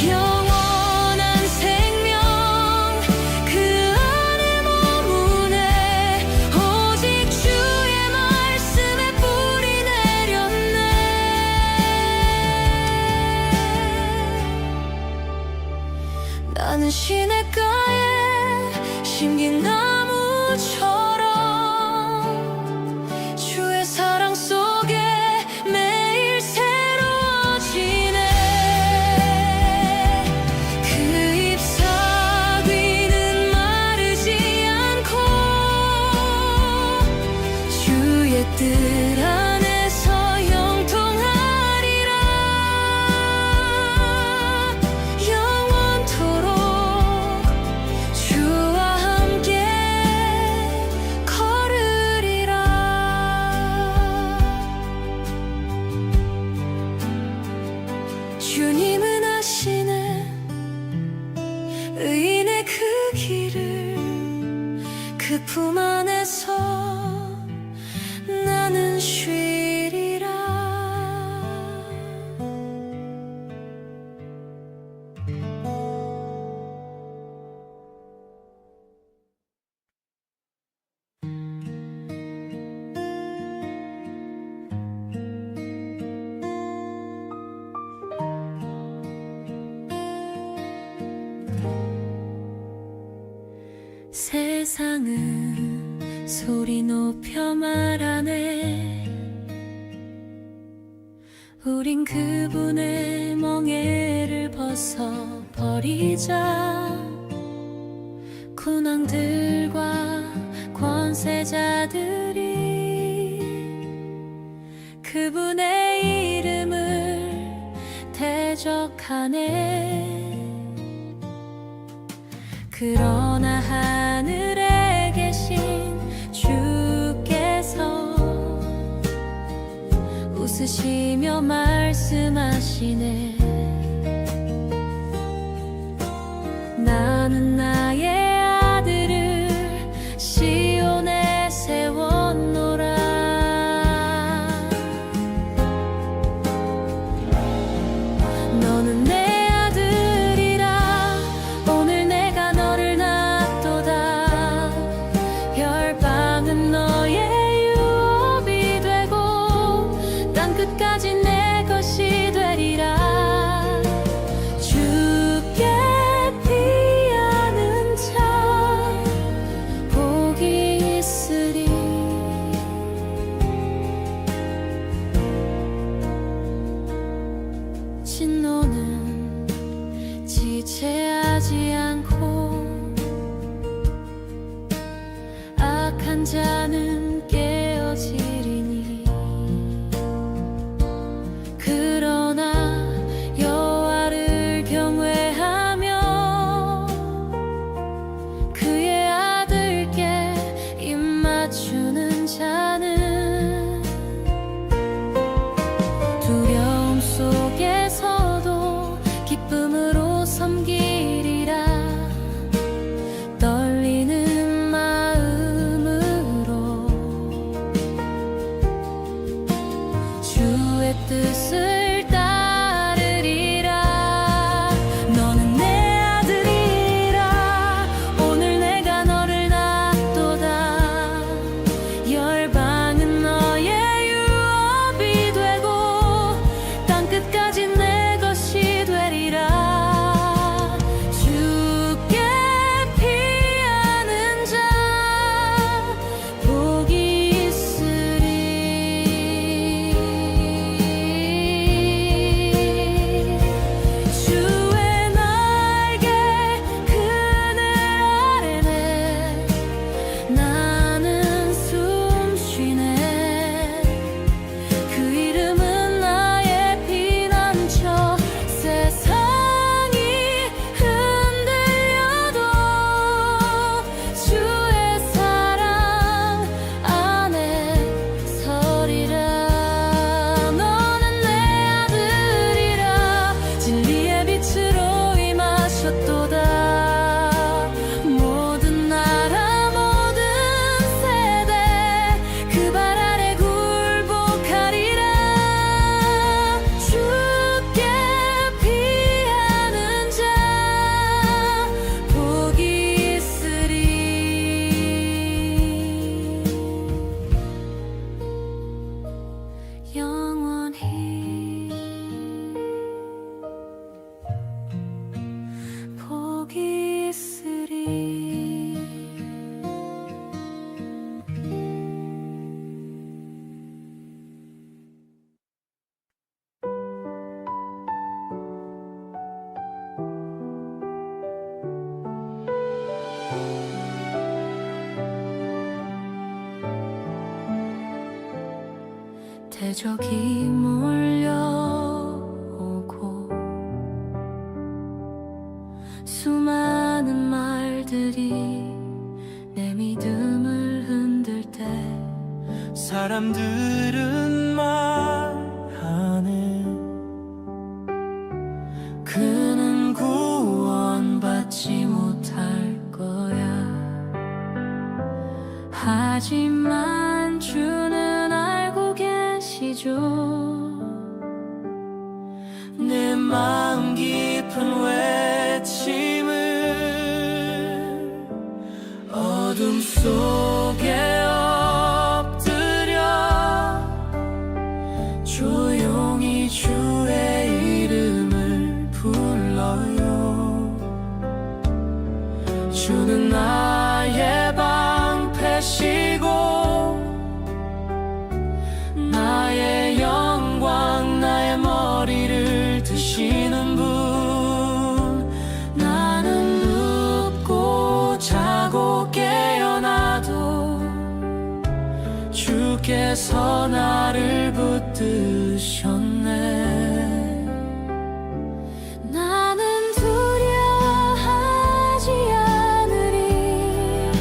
영원한 생명 그 안에 머무네. 오직 주의 말씀에 뿌리 내렸네. 나는 시냇가에 심긴 나무처럼 주의 사랑 속에 매일 새로워지네. 그 잎사귀는 마르지 않고 주의 뜻 안에서 영통하리라. 영원토록 주와 함께 걸으리라. 주님은 아시네 의인의 그 길을. 그 품 안에서 나는 쉬리라. 세상은 소리 높여 말하네. 우린 그분의 멍에를 벗어버리자. 고난들과 관 권세자들이 그분의 이름을 대적하네. 그러나 하늘에 계신 주께서 웃으시며 말씀하시네. 나는 나의 아들을 시온에 세웠노라. 너는 내 아들이라. 오늘 내가 너를 낳았도다. 열방은 너의 유업이 되고 땅 끝까지 내 것이 되리라. 주께 피하는 자 복이 있으리. 진노는 지체하지 않고 악한 자는 깨어지리니. 그러나 여호와를 경외하며 그의 아들께 입 맞추는 자는 두려움 속에서도 기쁨으로 섬기리라. 떨리는 마음으로 주의 뜻을 따르리라. 너는 내 아들이라. 오늘 내가 너를 낳았도다. 열방은 너의 유업이 되고 땅 끝까지 내 것이 되리라. 주께 피하는 자 복이 있으리. 주의 날개 그늘 아래네 나는 숨쉬네. 그 이름은 나의 피난처. 세상이 흔들려도 주의 사랑 안에 서리라. 너는 내 아들이라. 진리의 빛으로 임하셨도다. 모든 나라 모든 세대 그 발 아래 굴복하리라. 주께 피하는 자 복이 있으리. 영원히 복이 있으리. 대적이 몰려오고 수많은 말들이 내 믿음을 흔들 때 사람들은 말하네. 그는 구원받지 못할 거야. 하지만 주는 알고 계시죠. 내 마음 깊은 외침을 어둠 속에 엎드려 조용히 주의 이름을 불러요. 주는 나의 방패시고 나의 영광 나의 머리를 드시는 분. 나는 눕고 자고 깨어나도 얻으셨네. 나는 두려워하지 않으리.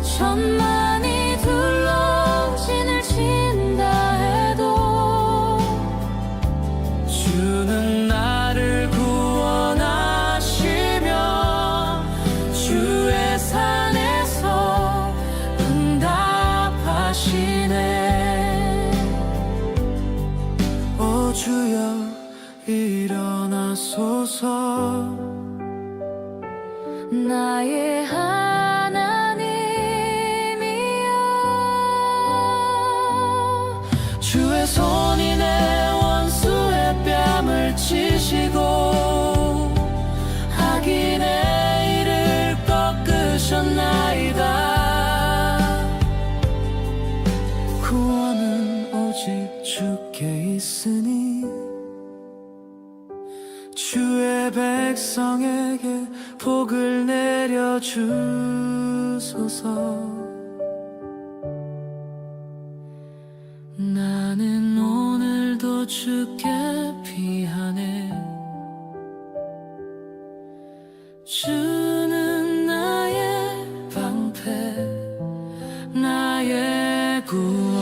천만이 둘러 진을 친다 해도 주는 나를 구원하시며 주의 산에서 응답하시네. 오 주여 일어나소서. 나의 하나님이여. 주의 손이 내 원수의 뺨을 치시고 악인의 일을 꺾으셨나이다. 구원은 오직 주께 있으니 주의 백성에게 복을 내려 주소서. 나는 오늘도 주께 피하네. 주는 나의 방패, 나의 구원.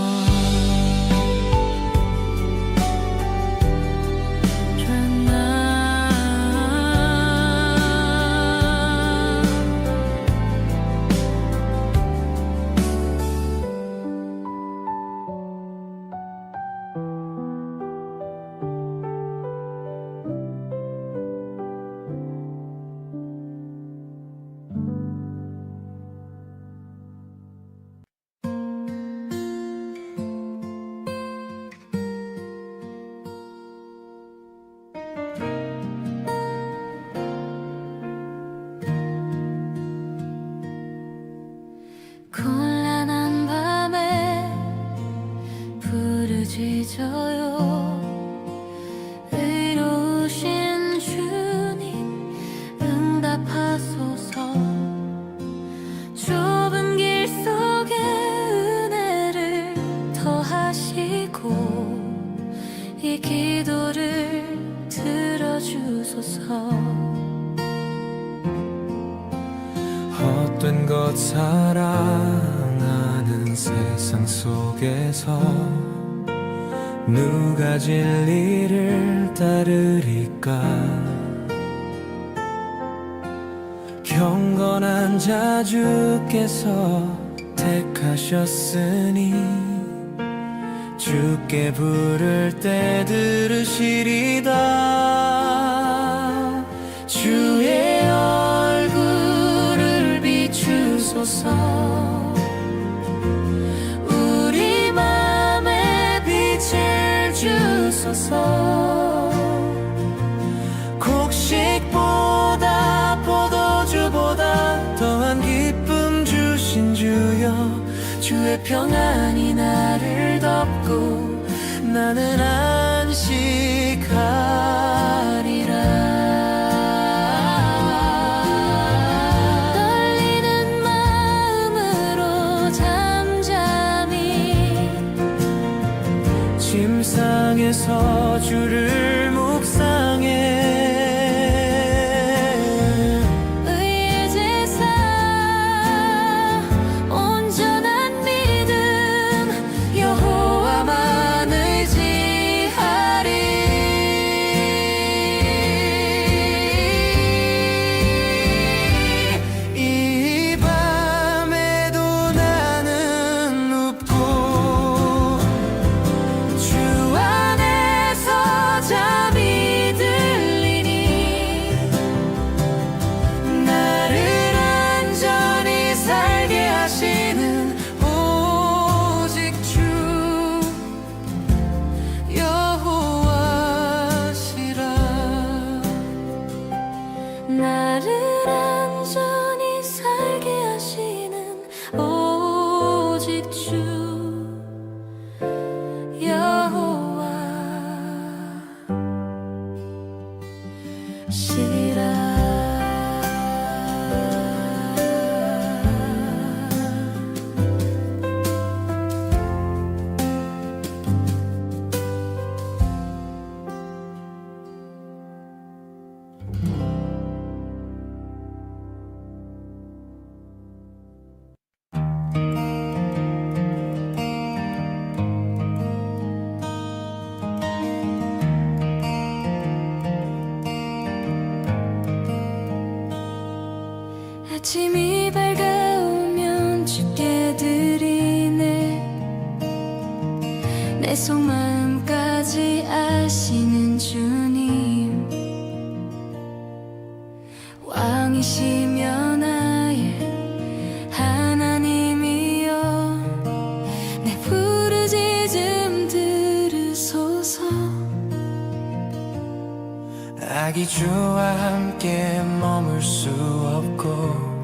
곤란한 밤에 부르짖어요. 의로우신 주님 응답하소서. 좁은 길 속에 은혜를 더하시고 이 기도를 들어주소서. 헛된 것 사랑하는 세상 속에서 누가 진리를 따르리까. 경건한 자 주께서 택하셨으니 주께 부를 때 들으시리다. 주의 얼굴을 비추소서. 우리 맘에 빛을 주소서. 곡식보다 포도주보다 더한 기쁨 주신 주여. 주의 평안이 나를 덮고 나는 안식하리라. 떨리는 마음으로 잠잠히 침상에서 주를 묵상해. 의의 제사 온전한 믿음 여호와만 의지하리. 이 밤에도 나는 눕고 주 안에서 잠 아침이 밝아오면 주께 드리네 내 속마음까지 아시는 주님 왕이시며 나의 하나님이여 내 부르짖음 들으소서 악이 주와 함께 머물 수 없고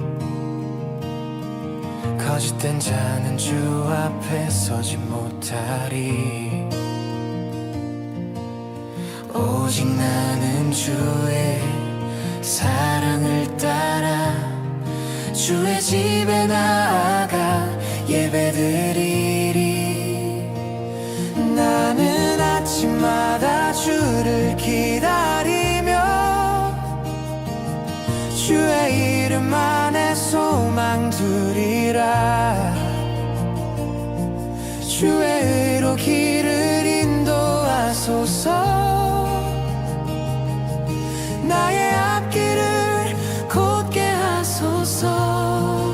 거짓된 자는 주 앞에 서지 못하리 오직 나는 주의 사랑을 따라 주의 집에 나아가 예배드리리 나는 아침마다 주를 기다리며 주의 이름 안에 소망 두리라 주의 의로 길을 인도하소서 나의 앞길을 곧게 하소서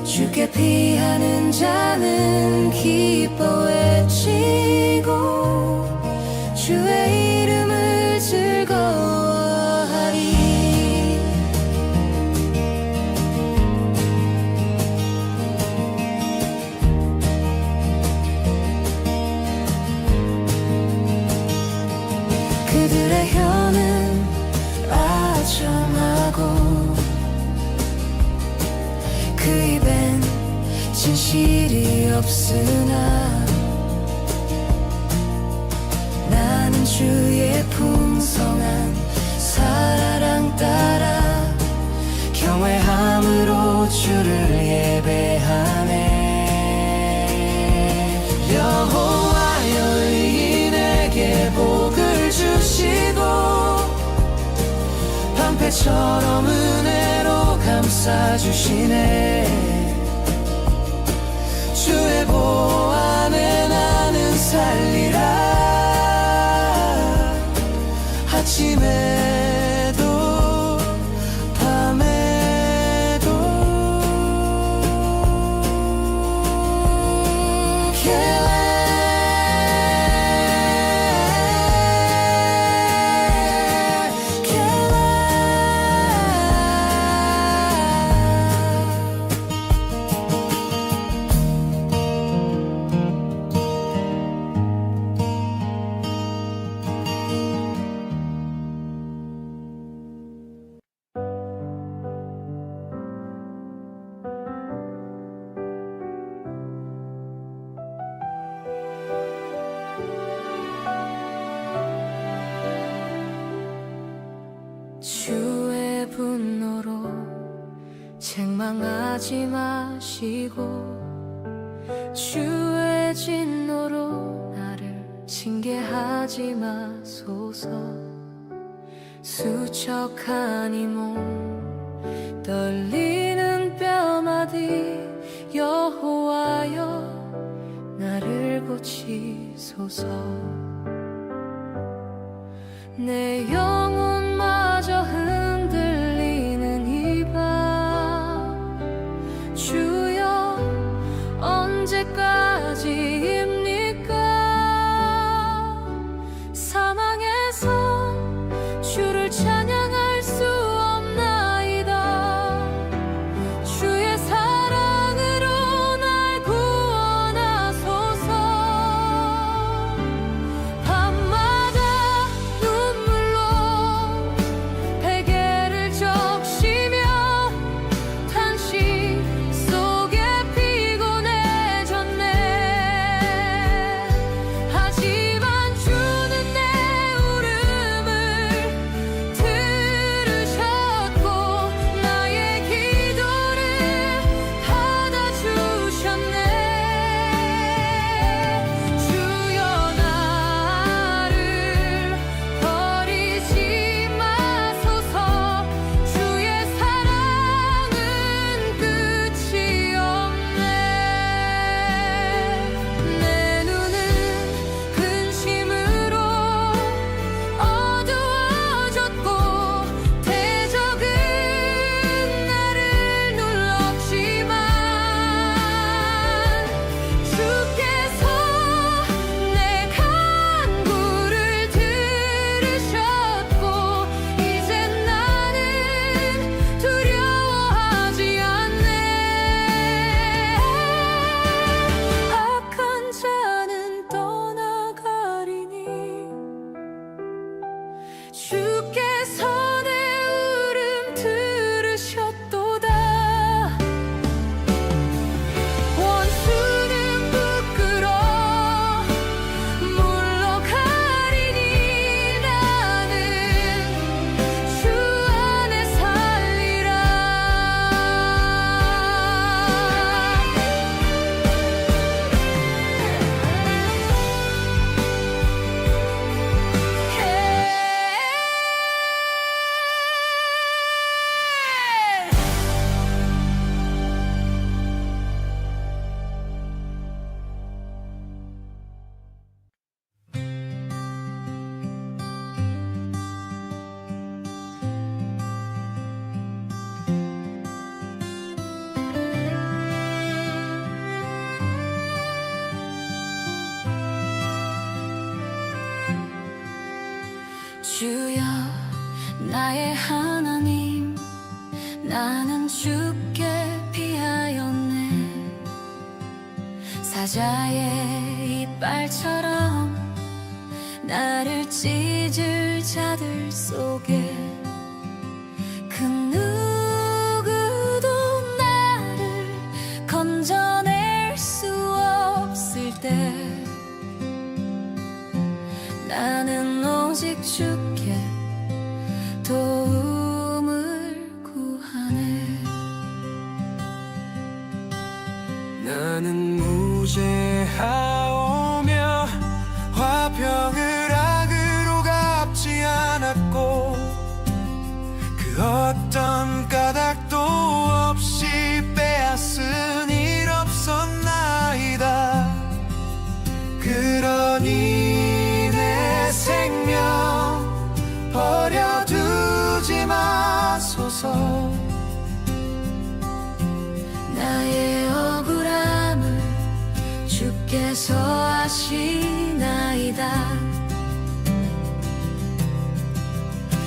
주께 피하는 자는 기뻐 외치고 주의 이름을 즐거워하리 그들의 혀는 아첨하고 그 입엔 진실이 없으나 나는 주의 풍성한 사랑 따라 경외함으로 주를 예배하네 여호와여 의인에게 복을 주시고 방패처럼 은혜로 감싸주시네 주의 보호 안에 나는 살리라 아침에도 밤에도 주의 분노로 책망하지 마시고 주의 진노로 나를 징계하지 마소서 수척한 이 몸 떨리는 뼈마디 여호와여 나를 고치소서 내 영혼마저 흔들리는 이 밤 주여 언제까지입니까 사망에서 주를 찬양할 수 없나이다 주의 사랑으로 날 구원하소서 밤마다 눈물로 주께서 내 울음 들으셨도다. 원수는 부끄러 물러가리니 나는 주 안에 살리라. 주여 나의 하나님, 나는 주께 피하였네. 사자의 이빨처럼 나를 찢을 자들 속에 그 누구도 나를 건져낼 수 없을 때 나는 오직 주께 도움을 구하네. 나는 무죄하오며 화평을 악으로 갚지 않았고 그 어떤 까닭도 없이 빼앗은 일 없었나이다. 그러니 내 생명 버려두지 마소서. 나의 억울함을 주께서 아시나이다.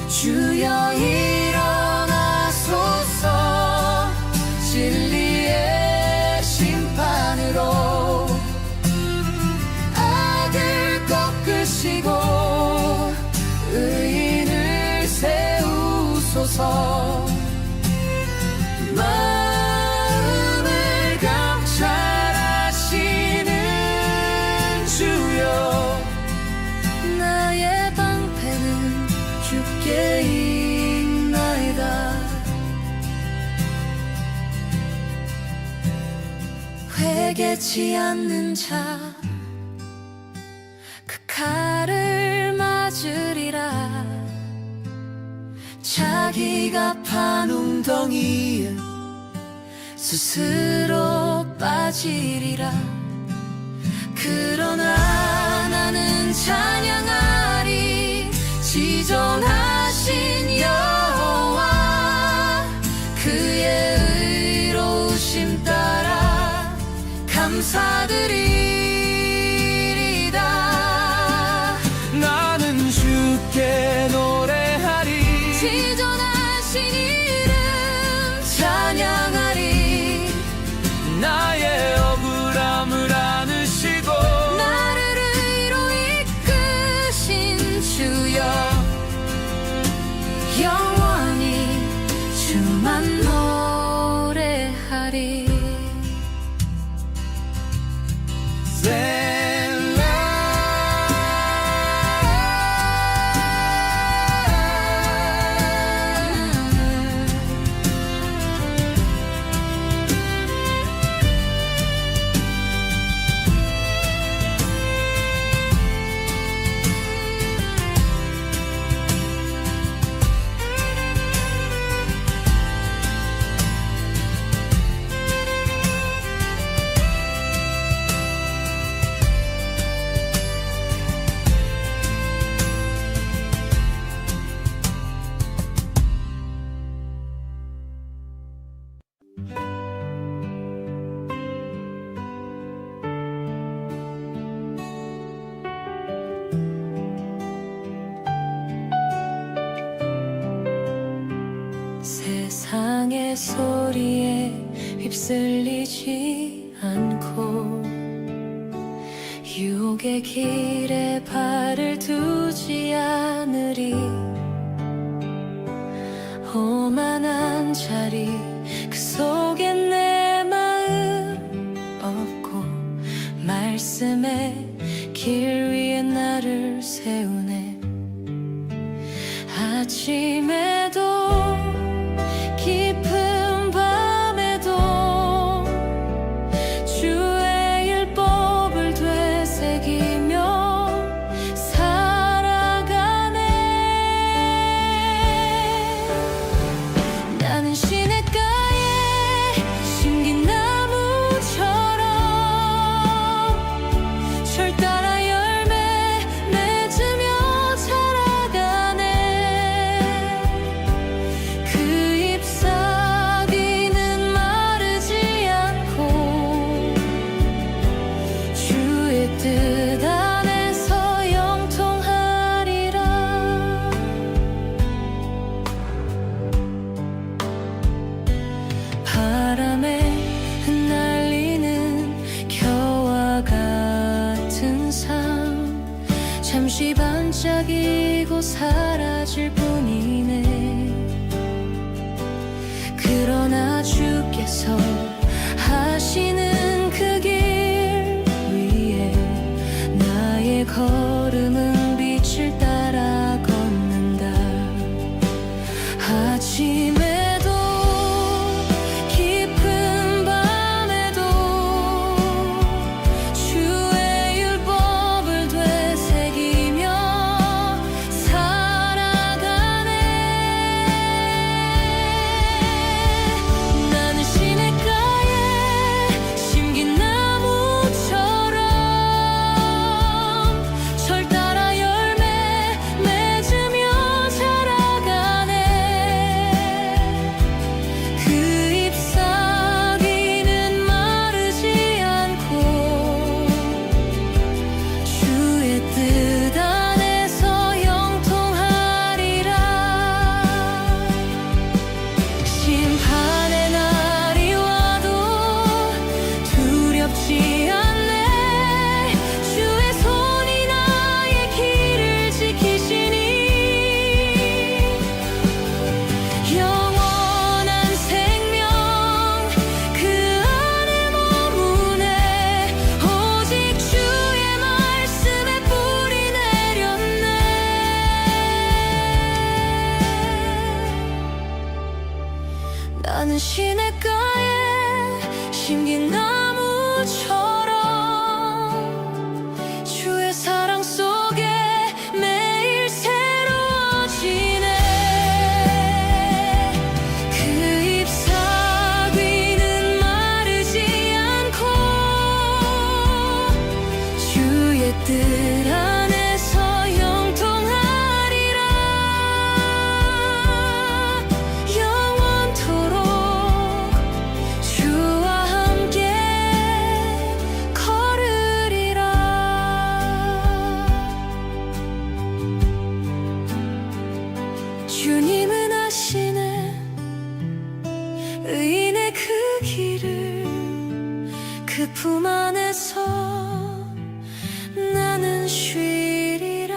주여 일어나소서. 진리의 심판으로 악을 꺾으시고 의인을 세우소서. 마음을 감찰하시는 주여, 나의 방패는 주께 있나이다. 회개치 않는 자 그 칼을 맞으리라. 자기가 판 웅덩이에 스스로 빠지리라. 그러나 나는 찬양하리 지존하신 여호와. 그의 의로우심 따라 감사드리리다. 나는 주께 노래하리 지존하신 이름 찬양하리. 나의 억울함을 안으시고 나를 의로 이끄신 주여, 영원히 주만 노래하리. 세상의 소리에 휩쓸리지 않고 유혹의 길에 발을 두지 않으리. 오만한 자리 그 속에 내 마음 없고 말씀의 길 위에 나를 세우네. 아침에도 깊은 밤에도 주의 율법을 되새기며 살아가네. 나는 시냇가에 심긴 나무처럼 철 따라 열매 맺으며 자라가네. 그 잎사귀는 마르지 않고 주의 뜻 안에서 영통하리라. 바람에 흩날리는 겨와 같은 삶 잠시 반짝이고 사라질 뿐이네. 그러나 주께서 하시는 그 길 위에 나의 걸음은 빛을 따라 걷는다. 아침에도 깊은 밤에도 주의 율법을 되새기며 살아가네. 나는 시냇가에 심긴 나무처럼 철 따라 열매 맺으며 자라가네. 그 잎사귀는 마르지 않고 주의 뜻 안에서 영통하리라. 심판의 날이 와도 두렵지 않네. 주의 손이 나의 길을 지키시니 영원한 생명 그 안에 머무네. 오직 주의 말씀에 뿌리 내렸네. 나는 시냇가에 심긴 나무처럼 주의 사랑 속에 매일 새로워지네. 그 잎사귀는 마르지 않고 주의 뜻 안에서 영통하리라. 영원토록 주와 함께 걸으리라. 주님은 아시네 의인의 그 길을. 그 품 안에서 나는 쉬리라.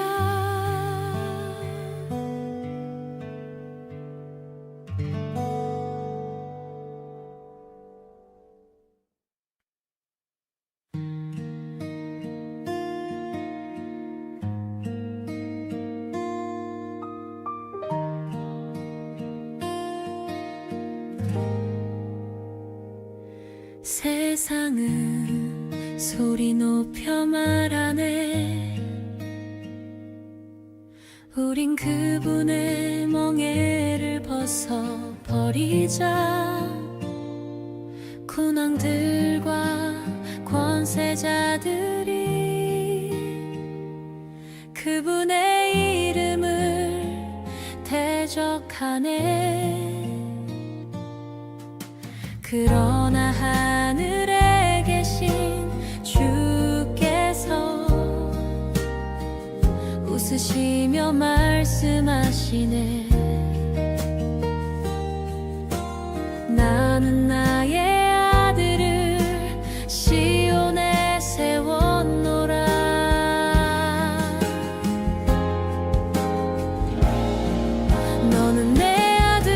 세상은 소리 높여 말하네. 우린 그분의 멍에를 벗어버리자. 군왕들과 권세자들이 그분의 이름을 대적하네. 그러나 하늘에 계신 주께서 웃으시며 말씀하시네. 나는 나의 아들을 시온에 세웠노라. 너는 내 아들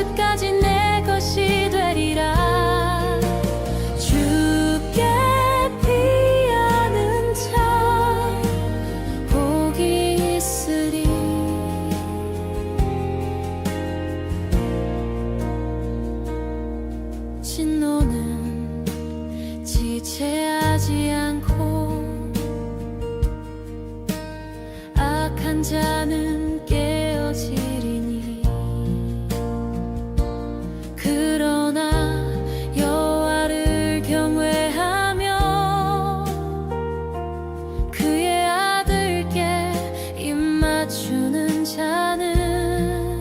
끝까지 내 것이 되리라. 주께 피하는 자 복이 있으리. 진노는 지체하지 않고 악한 자는 깨어지리니. 그러나 여호와를 경외하며 그의 아들께 입 맞추는 자는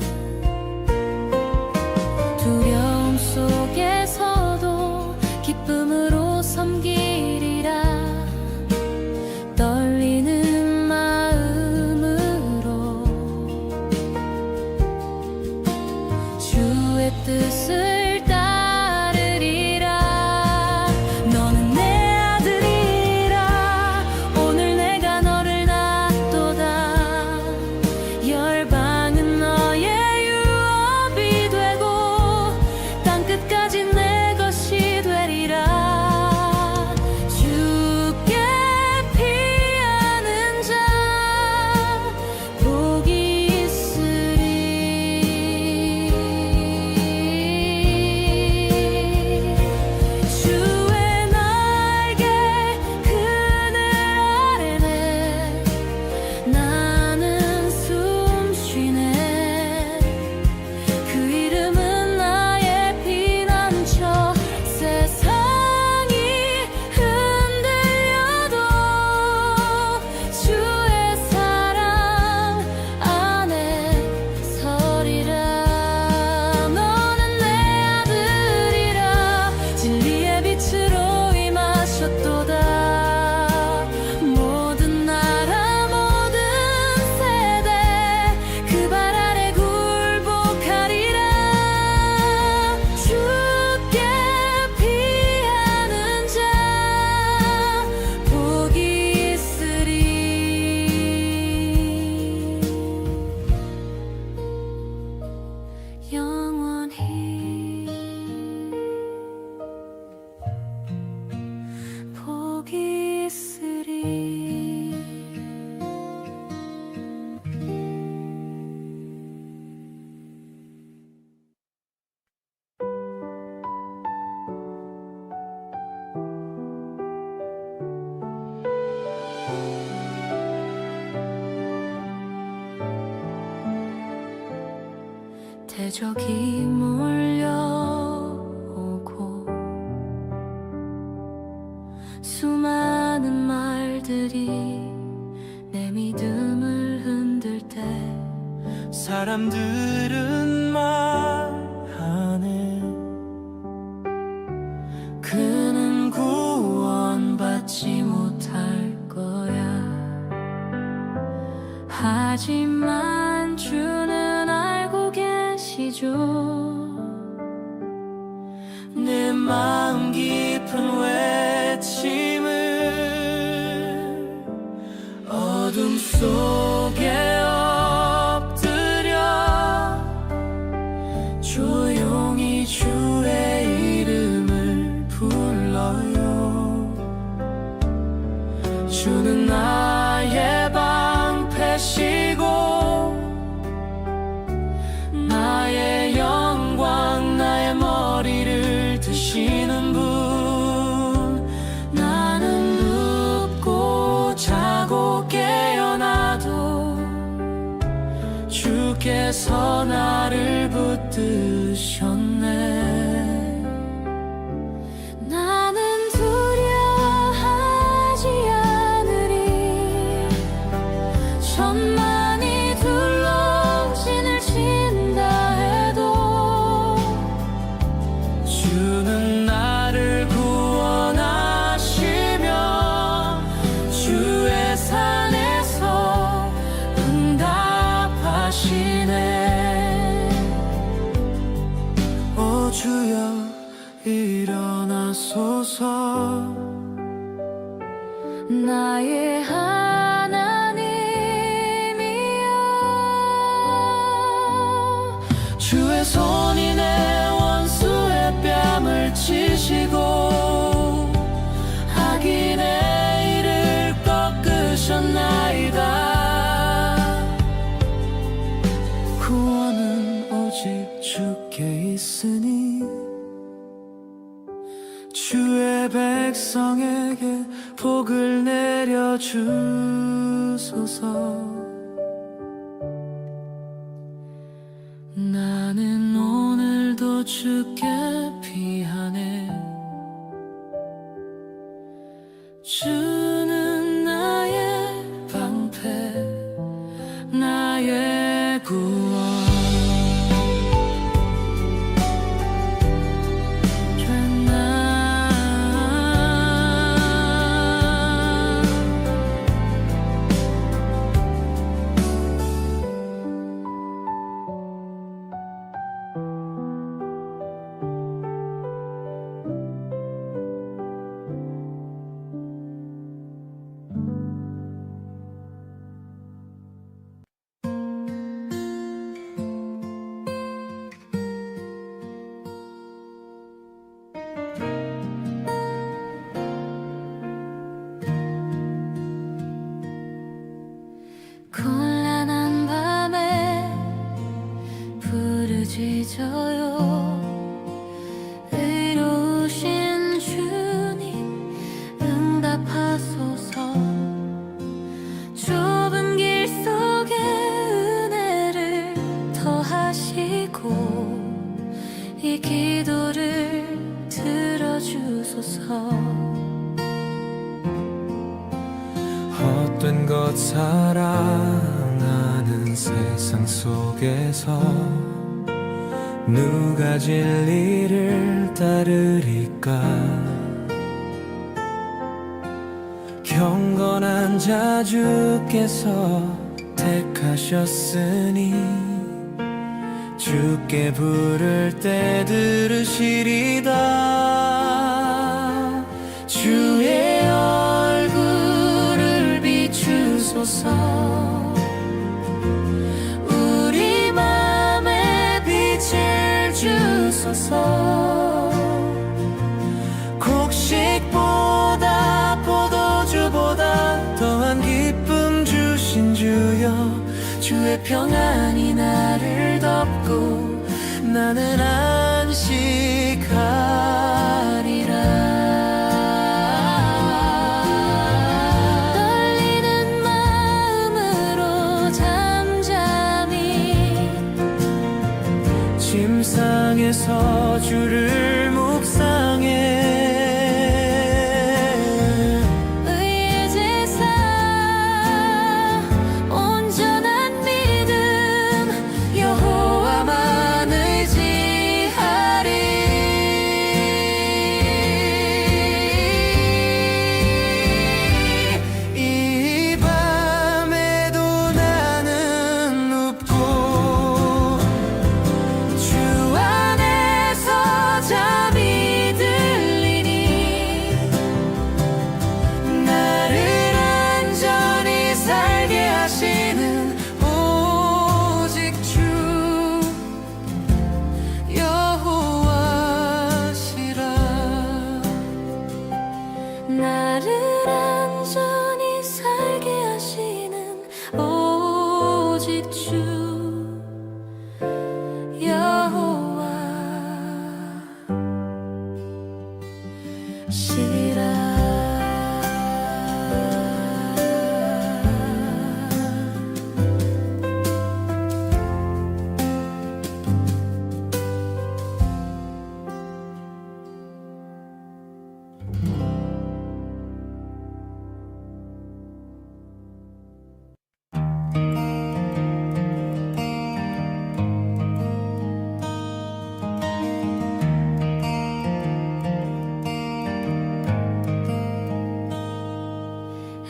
두려움 속에서도 기쁨으로 섬기리라. 떨리는 마음으로 주의 뜻을 따르리라. 너는 내 아들이라. 오늘 내가 너를 낳았도다. 열방은 너의 유업이 되고 땅 끝까지 내 것이 되리라. 주께 피하는 자 복이 있으리. 주의 날개 그늘 아래네 나는 숨쉬네. 그 이름은 나의 피난처. 세상이 흔들려도 주의 사랑 안에 서리라. 너는 내 아들이라. 진리의 빛으로 임하셨도다. 모든 나라 모든 세대 그 발 아래 굴복하리라. 주께 피하는 자 복이 있으리. 영원히 복이 있으리. 대적이 몰려오고 수많은 말들이 내 믿음을 흔들 때 사람들은 말하네. 그는 구원받지 못할 거야. 하지만 주는 알고 계시죠. 내 마음 깊은 외침을 어둠 속에 엎드려 조용히 주의 이름을 불러요. 주는 나의 방패시고 나의 영광 나의 머리를 드시는 분. 나는 눕고 자고 깨어나도 주께서 나를 붙드셨네. 나는 두려워하지 않으리. 천만이 둘러진을 친다 해도 주는 나를 구원하시며 주의 산에서 응답하시네. 오 주여 일어나소서. 나의 하나님이여. 주의 손이 내 원수의 뺨을 치시고 악인의 이를 꺾으셨나이다. 구원은 오직 주께 있으니 주의 백성에게 복을 내려 주소서. 나는 오늘도 주께 피하네. 주는 나의 방패, 나의 구원. 곤란한 밤에 부르짖어요. 의로우신 주님 응답하소서. 좁은 길 속에 은혜를 더하시고 이 기도를 들어주소서. 헛된 것 사랑하는 세상 속에서 누가 진리를 따르리까. 경건한 자 주께서 택하셨으니 주께 부를 때 들으시리다. 주의 얼굴을 비추소서. 우리 맘에 빛을 주소서. 곡식보다 포도주보다 더한 기쁨 주신 주여. 주의 평안이 나를 덮고 나는 안식하리라. 침상에서 주를 묵상해. 의의 제사 온전한 믿음 여호와만 의지하리. 이 밤에도 나는 눕고 주 안에서 잠이 들리니 나를 안전히 살게 하시는 오직 주 여호와시라. 나를 안전히 살게 하시는 오직 주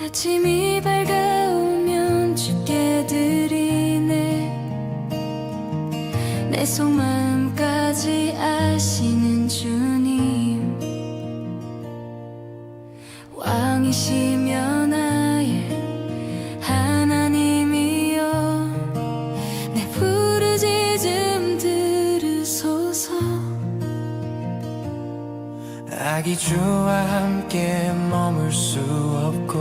아침이 밝아오면 주께 드리네. 내 속마음까지 아시는 주님, 왕이시며 나의 하나님이여. 내 부르짖음 자기 주와 함께 머물 수 없고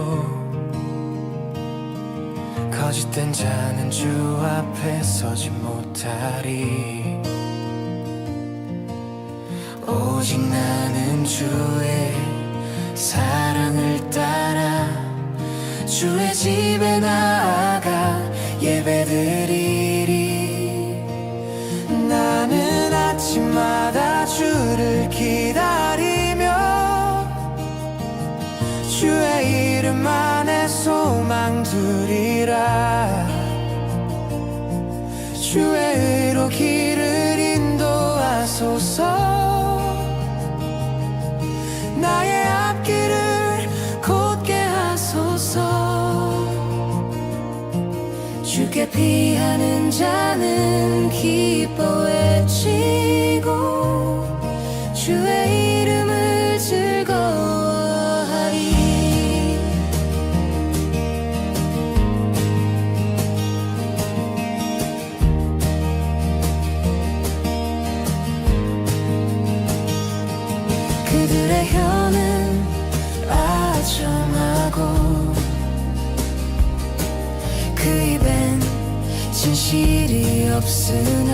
거짓된 자는 주 앞에 서지 못하리. 오직 나는 주의 사랑을 따라 주의 집에 나아가 예배드리리. 나는 아침마다 주를 기다리며 주의 이름 안에 소망 두리라. 주의 의로 길을 인도하소서. 나의 앞길을 곧게 하소서. 주께 피하는 자는 기뻐 외치고 주의 이름을 즐거워하리. 그들의 혀는 아정하고 그 입엔 진실이 없으나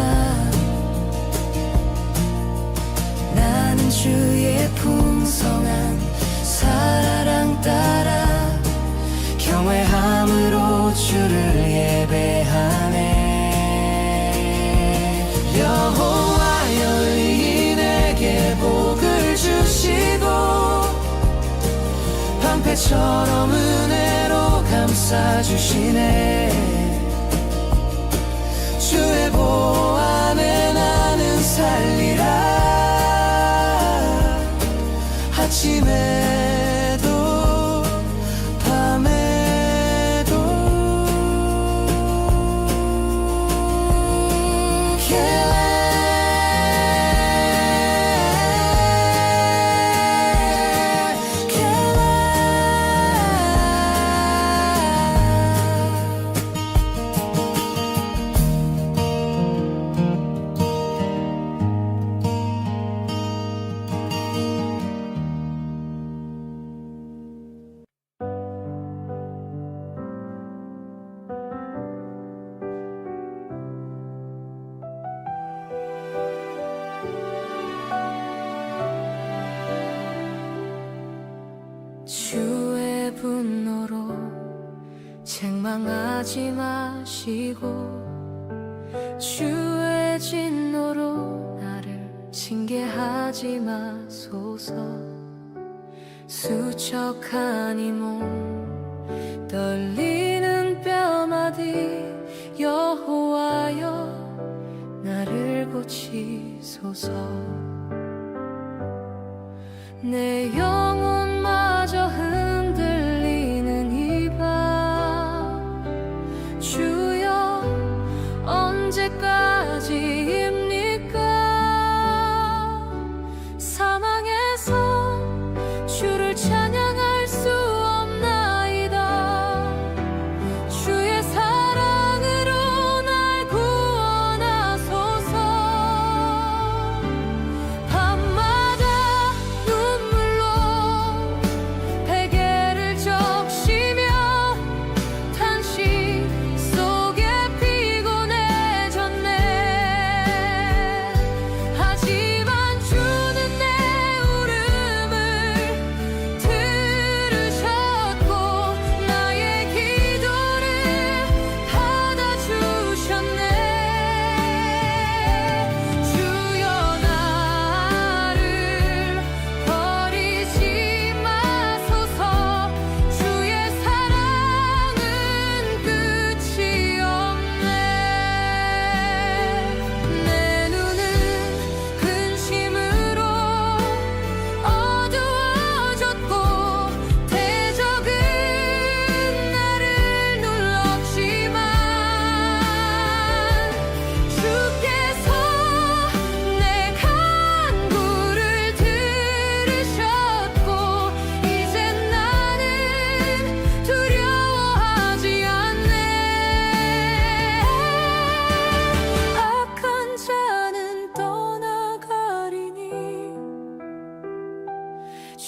나는 주의 풍성한 사랑 따라 경외함으로 주를 예배하네. 여호와여 의인에게 복을 주시고 방패처럼 은혜로 감싸주시네. 주의 보호 안에 나는 살리라. 아침에도 밤에도 주의 분노로 책망하지 마시고 주의 진노로 나를 징계하지 마소서. 수척한 이 몸 떨리는 뼈마디 여호와여 나를 고치소서. 내 영혼마저 흔들리는 이 밤 주여 언제까지입니까? 사망에서 주를 찬양할 수 없나이다. 주의 사랑으로 날 구원하소서. 밤마다 눈물로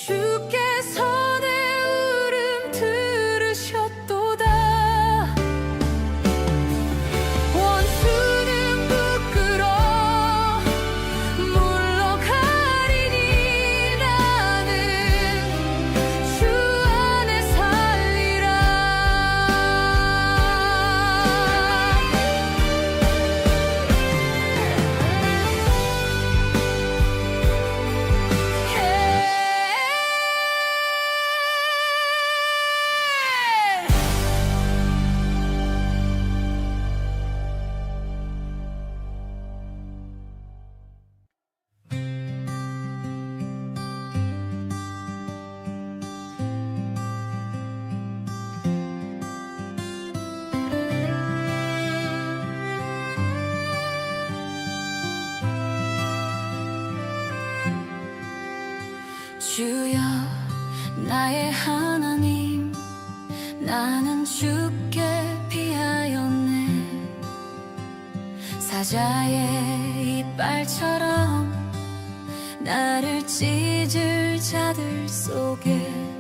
주께서 내 울음 들으셨도다. 원수는 부끄러 물러가리니 나는 주 안에 살리라. 주여 나의 하나님, 나는 주께 피하였네. 사자의 이빨처럼 나를 찢을 자들 속에